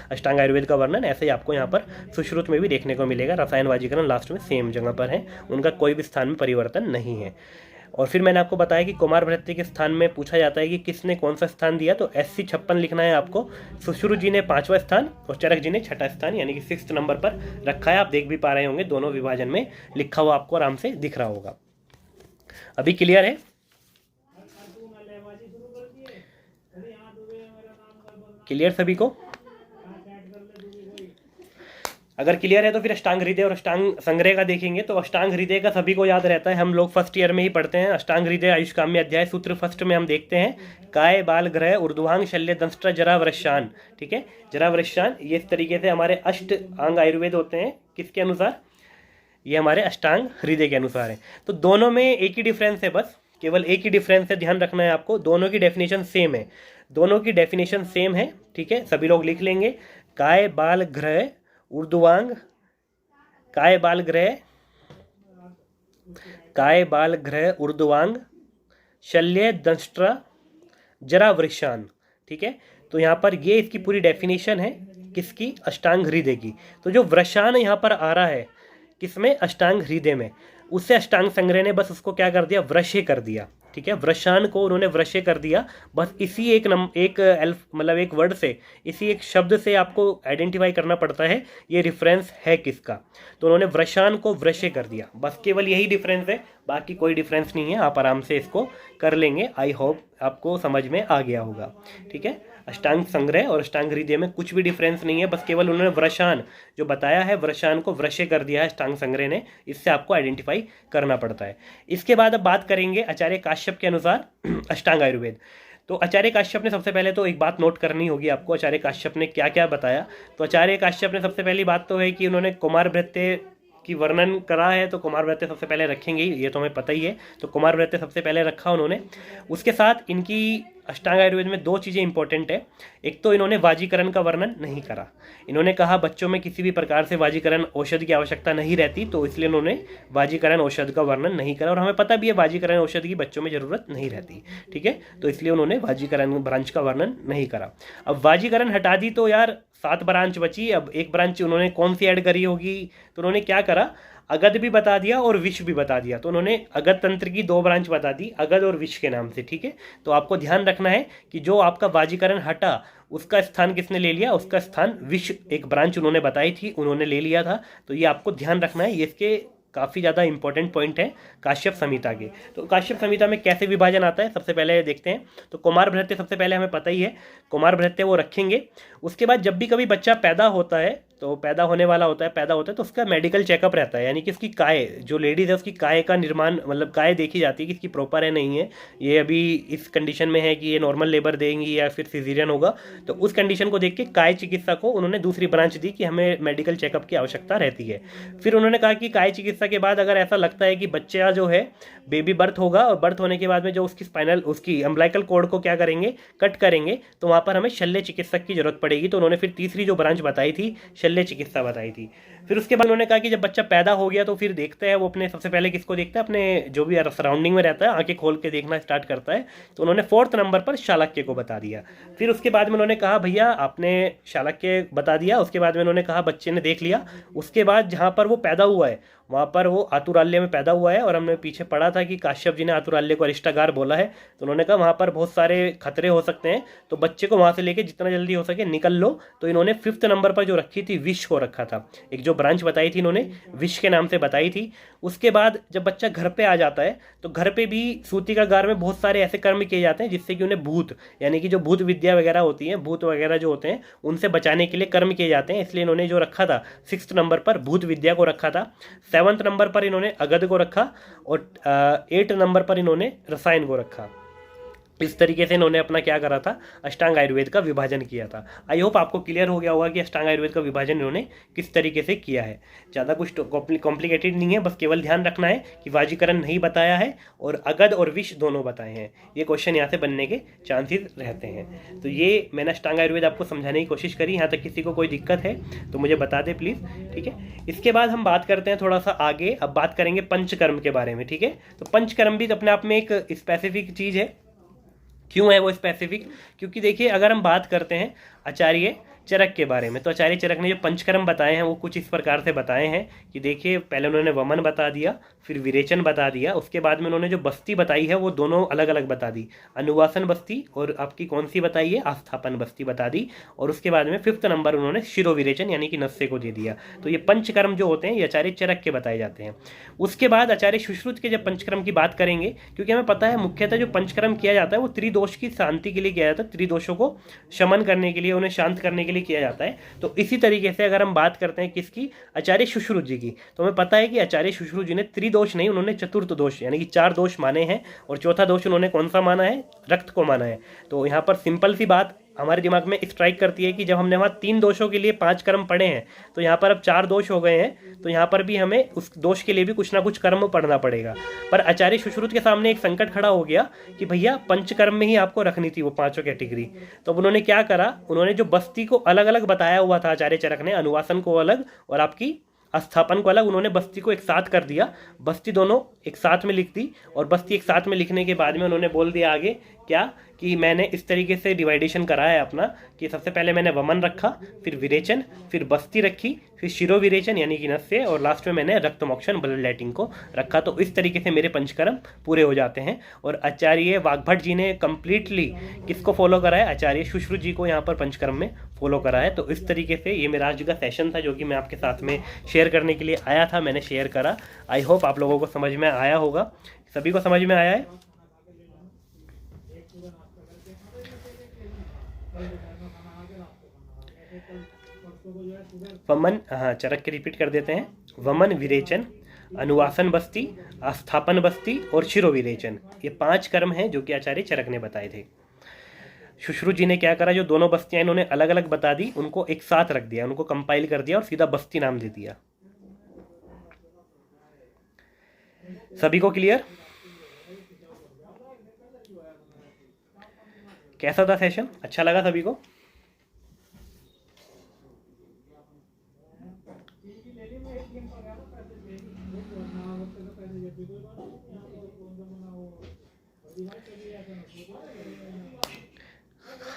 अष्टांग आयुर्वेद का वर्णन, ऐसे ही आपको यहाँ पर सुश्रुत में भी देखने को मिलेगा। रसायन वाजीकरण लास्ट में सेम जगह पर है, उनका कोई भी स्थान में परिवर्तन नहीं है। और फिर मैंने आपको बताया कि कुमार भृत्य के स्थान में पूछा जाता है कि किसने कौन सा स्थान दिया, तो SC 56 लिखना है आपको। सुश्रुत जी ने 5वां स्थान और चरक जी ने 6ठा स्थान यानी कि 6th नंबर पर रखा है। आप देख भी पा रहे होंगे, दोनों विभाजन में लिखा हुआ आपको आराम से दिख रहा होगा। अभी क्लियर है? क्लियर सभी को? अगर क्लियर है तो फिर अष्टांग हृदय और अष्टांग संग्रह का देखेंगे। तो अष्टांग हृदय का सभी को याद रहता है, हम लोग फर्स्ट ईयर में ही पढ़ते हैं। अष्टांग हृदय आयुष्काम्य अध्याय सूत्र फर्स्ट में हम देखते हैं काय बाल ग्रह ऊर्ध्वांग शल्य दंष्ट्र जरा वृषान, ठीक है, जरा वृषान, ये इस तरीके से हमारे अष्ट अंग आयुर्वेद होते हैं। किसके अनुसार? ये हमारे अष्टांग हृदय के अनुसार है। तो दोनों में एक ही डिफरेंस है, बस केवल एक ही डिफरेंस है, ध्यान रखना है आपको। दोनों की डेफिनेशन सेम है, दोनों की डेफिनेशन सेम है, ठीक है। सभी लोग लिख लेंगे काय बाल ग्रह ऊर्ध्वांग, काय बाल ग्रह ऊर्ध्वांग शल्य दंष्ट्र जरा वृषान, ठीक है। तो यहाँ पर ये इसकी पूरी डेफिनेशन है किसकी? अष्टांग हृदय की। तो जो वृषान यहाँ पर आ रहा है किसमें? अष्टांग हृदय में, उससे अष्टांग संग्रह ने बस उसको क्या कर दिया? वृश्य कर दिया, ठीक है। वृषान को उन्होंने वृश्य कर दिया, बस इसी एक एक वर्ड से, इसी एक शब्द से आपको आइडेंटिफाई करना पड़ता है ये रेफरेंस है किसका। तो उन्होंने वृषान को वृश्य कर दिया, बस केवल यही डिफरेंस है, बाकी कोई डिफरेंस नहीं है। आप आराम से इसको कर लेंगे, आई होप आपको समझ में आ गया होगा, ठीक है। अष्टांग संग्रह और अष्टांग हृदय में कुछ भी डिफरेंस नहीं है, बस केवल उन्होंने वृषान जो बताया है, वृषान को वृश्य कर दिया है अष्टांग संग्रह ने, इससे आपको आइडेंटिफाई करना पड़ता है। इसके बाद अब बात करेंगे आचार्य काश्यप के अनुसार अष्टांग आयुर्वेद। तो आचार्य काश्यप ने सबसे पहले तो एक बात नोट करनी होगी आपको, आचार्य काश्यप ने क्या क्या बताया। तो आचार्य काश्यप ने सबसे पहली बात तो है कि उन्होंने कुमार भृत्य की वर्णन करा है, तो कुमार भृत्य सबसे पहले रखेंगे ही, ये तो हमें पता ही है। तो कुमार भृत्य सबसे पहले रखा उन्होंने। उसके साथ इनकी अष्टांग आयुर्वेद में दो चीज़ें इंपॉर्टेंट है। एक तो इन्होंने वाजीकरण का वर्णन नहीं करा, इन्होंने कहा बच्चों में किसी भी प्रकार से वाजीकरण औषधि की आवश्यकता नहीं रहती, तो इसलिए उन्होंने वाजीकरण औषध का वर्णन नहीं करा। और हमें पता भी है वाजीकरण औषधि की बच्चों में जरूरत नहीं रहती, ठीक है, तो इसलिए उन्होंने वाजीकरण ब्रांच का वर्णन नहीं करा। अब वाजीकरण हटा दी तो यार 7 ब्रांच बची, अब एक ब्रांच उन्होंने कौन सी ऐड करी होगी? तो उन्होंने क्या करा, अगध भी बता दिया और विष भी बता दिया। तो उन्होंने अगध तंत्र की 2 ब्रांच बता दी, अगध और विष के नाम से, ठीक है। तो आपको ध्यान रखना है कि जो आपका वाजीकरण हटा उसका स्थान किसने ले लिया? उसका स्थान विष, एक ब्रांच उन्होंने बताई थी, उन्होंने ले लिया था। तो ये आपको ध्यान रखना है, ये इसके काफ़ी ज़्यादा इंपॉर्टेंट पॉइंट है काश्यप संहिता के। तो काश्यप संहिता में कैसे विभाजन आता है सबसे पहले देखते हैं। तो कुमार भृत्य सबसे पहले हमें पता ही है, कुमार भृत्य वो रखेंगे। उसके बाद जब भी कभी बच्चा पैदा होता है, तो पैदा होने वाला होता है, पैदा होता है तो उसका मेडिकल चेकअप रहता है, यानी कि उसकी काय, जो लेडीज़ है उसकी काय का निर्माण, मतलब काय देखी जाती है कि इसकी प्रॉपर है नहीं है, ये अभी इस कंडीशन में है कि ये नॉर्मल लेबर देंगी या फिर सिजेरियन होगा। तो उस कंडीशन को देख के काय चिकित्सा को उन्होंने दूसरी ब्रांच दी कि हमें मेडिकल चेकअप की आवश्यकता रहती है। फिर उन्होंने कहा कि काय चिकित्सा के बाद अगर ऐसा लगता है कि बच्चा जो है बेबी बर्थ होगा और बर्थ होने के बाद में जो उसकी स्पाइनल, उसकी अम्बिलिकल कॉर्ड को क्या करेंगे? कट करेंगे, तो वहाँ पर हमें शल्य चिकित्सक की जरूरत पड़ेगी। तो उन्होंने फिर तीसरी जो ब्रांच बताई थी शल्य चिकित्सा बताई थी। फिर उसके बाद उन्होंने कहा कि जब बच्चा पैदा हो गया तो फिर देखते हैं वो अपने, सबसे पहले किसको देखता है, अपने जो भी सराउंडिंग में रहता है, आंखें खोल के देखना स्टार्ट करता है। तो उन्होंने 4th नंबर पर शालक्य को बता दिया। फिर उसके बाद में उन्होंने कहा भैया आपने शालक्य बता दिया। उसके बाद में उन्होंने कहा बच्चे ने देख लिया। उसके बाद जहाँ पर वो पैदा हुआ है वहाँ पर वो आतुराल्य में पैदा हुआ है, और हमने पीछे पढ़ा था कि काश्यप जी ने आतुराल्य को अरिष्टागार बोला है। तो उन्होंने कहा वहाँ पर बहुत सारे खतरे हो सकते हैं, तो बच्चे को वहाँ से लेके जितना जल्दी हो सके निकल लो। तो इन्होंने 5th नंबर पर जो रखी थी विष को रखा था। एक जो ब्रांच बताई थी इन्होंने विष के नाम से बताई थी। उसके बाद जब बच्चा घर पे आ जाता है तो घर पे भी सूतिकागार में बहुत सारे ऐसे कर्म किए जाते हैं जिससे कि उन्हें भूत, यानी कि जो भूत विद्या वगैरह होती है, भूत वगैरह जो होते हैं उनसे बचाने के लिए कर्म किए जाते हैं। इसलिए इन्होंने जो रखा था 6th नंबर पर भूत विद्या को रखा था। 7th नंबर पर इन्होंने अगध को रखा, और 8 नंबर पर इन्होंने रसायन को रखा। इस तरीके से इन्होंने अपना क्या करा था, अष्टांग आयुर्वेद का विभाजन किया था। आई होप आपको क्लियर हो गया होगा कि अष्टांग आयुर्वेद का विभाजन इन्होंने किस तरीके से किया है। ज़्यादा कुछ कॉम्प्लिकेटेड नहीं है, बस केवल ध्यान रखना है कि वाजीकरण नहीं बताया है और अगध और विष दोनों बताए हैं। ये क्वेश्चन यहाँ से बनने के चांसेस रहते हैं। तो ये मैंने अष्टांग आयुर्वेद आपको समझाने की कोशिश करी। यहाँ तक किसी को कोई दिक्कत है तो मुझे बता दे प्लीज़, ठीक है। इसके बाद हम बात करते हैं थोड़ा सा आगे, अब बात करेंगे पंचकर्म के बारे में, ठीक है। तो पंचकर्म भी अपने आप में एक स्पेसिफिक चीज़ है। क्यों है वो स्पेसिफिक? क्योंकि देखिए अगर हम बात करते हैं आचार्य चरक के बारे में, तो आचार्य चरक ने जो पंचकर्म बताए हैं वो कुछ इस प्रकार से बताए हैं कि देखिए पहले उन्होंने वमन बता दिया, फिर विरेचन बता दिया, उसके बाद में उन्होंने जो बस्ती बताई है वो दोनों अलग अलग बता दी, अनुवासन बस्ती और आपकी कौन सी बताई है, आस्थापन बस्ती बता दी। और उसके बाद में 5th नंबर उन्होंने शिरो विरेचन यानी कि नस्से को दे दिया। तो ये पंचकर्म जो होते हैं ये आचार्य चरक के बताए जाते हैं। उसके बाद आचार्य सुश्रुत के जब पंचकर्म की बात करेंगे, क्योंकि हमें पता है मुख्यतः जो पंचकर्म किया जाता है वो त्रिदोष की शांति के लिए किया जाता है, त्रिदोषों को शमन करने के लिए, उन्हें शांत करने के लिए किया जाता है। तो इसी तरीके से अगर हम बात करते हैं किसकी, आचार्य सुश्रुत जी की, तो हमें पता है कि आचार्य सुश्रुत जी ने त्रिदोष नहीं, उन्होंने चतुर्थ दोष यानी कि 4 दोष माने हैं, और चौथा दोष उन्होंने कौन सा माना है, रक्त को माना है। तो यहाँ पर सिंपल सी बात हमारे दिमाग में स्ट्राइक करती है कि जब हमने वहाँ 3 दोषों के लिए 5 कर्म पढ़े हैं, तो यहाँ पर अब 4 दोष हो गए हैं, तो यहाँ पर भी हमें उस दोष के लिए भी कुछ ना कुछ कर्म पढ़ना पड़ेगा। पर आचार्य सुश्रुत के सामने एक संकट खड़ा हो गया कि भैया पंचकर्म में ही आपको रखनी थी वो 5 कैटेगरी। तो उन्होंने क्या करा, उन्होंने जो बस्ती को अलग अलग बताया हुआ था आचार्य चरक ने, अनुवासन को अलग और आपकी स्थापन को अलग, उन्होंने बस्ती को एक साथ कर दिया, बस्ती दोनों एक साथ में लिख दी। और बस्ती एक साथ में लिखने के बाद में उन्होंने बोल दिया आगे क्या कि मैंने इस तरीके से डिवाइडेशन करा है अपना कि सबसे पहले मैंने वमन रखा, फिर विरेचन, फिर बस्ती रखी, फिर शिरो विरेचन यानी कि नस्से, और लास्ट में मैंने रक्तमोक्षण ब्लड लेटिंग को रखा। तो इस तरीके से मेरे पंचकर्म पूरे हो जाते हैं। और आचार्य वाग्भट जी ने कंप्लीटली किसको फॉलो करा है, आचार्य सुश्रुत जी को यहाँ पर पंचकर्म में फॉलो करा है। तो इस तरीके से ये मेरा आज का सेशन था जो कि मैं आपके साथ में शेयर करने के लिए आया था, मैंने शेयर करा। आई होप आप लोगों को समझ में आया होगा, सभी को समझ में आया है। वमन, हाँ चरक के रिपीट कर देते हैं, वमन विरेचन, अनुवासन बस्ती, आस्थापन बस्ती और शिरो विरेचन, ये 5 कर्म हैं जो कि आचार्य चरक ने बताए थे। सुश्रुत जी ने क्या करा, जो दोनों बस्तियां इन्होंने अलग अलग बता दी उनको एक साथ रख दिया, उनको कंपाइल कर दिया और सीधा बस्ती नाम दे दिया। सभी को क्लियर? कैसा था सेशन, अच्छा लगा सभी को?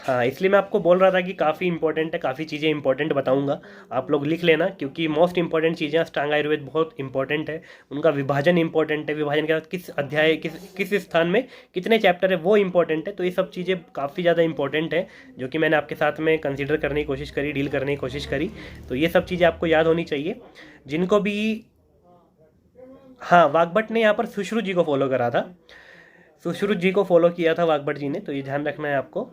हाँ, इसलिए मैं आपको बोल रहा था कि काफ़ी इंपॉर्टेंट है, काफ़ी चीज़ें इंपॉर्टेंट बताऊंगा, आप लोग लिख लेना, क्योंकि मोस्ट इंपॉर्टेंट चीज़ें अष्टांग आयुर्वेद बहुत इंपॉर्टेंट है, उनका विभाजन इंपॉर्टेंट है, विभाजन के बाद किस अध्याय किस स्थान में कितने चैप्टर है वो इंपॉर्टेंट है। तो ये सब चीज़ें काफ़ी ज़्यादा इंपॉर्टेंट है जो कि मैंने आपके साथ में कंसिडर करने की कोशिश करी, डील करने की कोशिश करी। तो ये सब चीज़ें आपको याद होनी चाहिए जिनको भी। हाँ, वाग्भट ने यहाँ पर सुश्रुत जी को फॉलो करा था, सुश्रुत जी को फॉलो किया था वाग्भट जी ने, तो ये ध्यान रखना है आपको।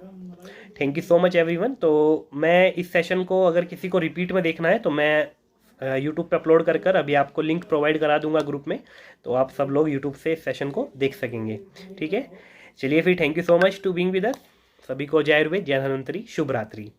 Thank you so much everyone. तो मैं इस सेशन को अगर किसी को रिपीट में देखना है तो मैं यूट्यूब पे अपलोड कर अभी आपको लिंक प्रोवाइड करा दूंगा ग्रुप में, तो आप सब लोग यूट्यूब से इस सेशन को देख सकेंगे, ठीक है। चलिए फिर, thank you so much to being with us. सभी को जय आयुर्वेद, जय धन्वंतरी, शुभ रात्रि।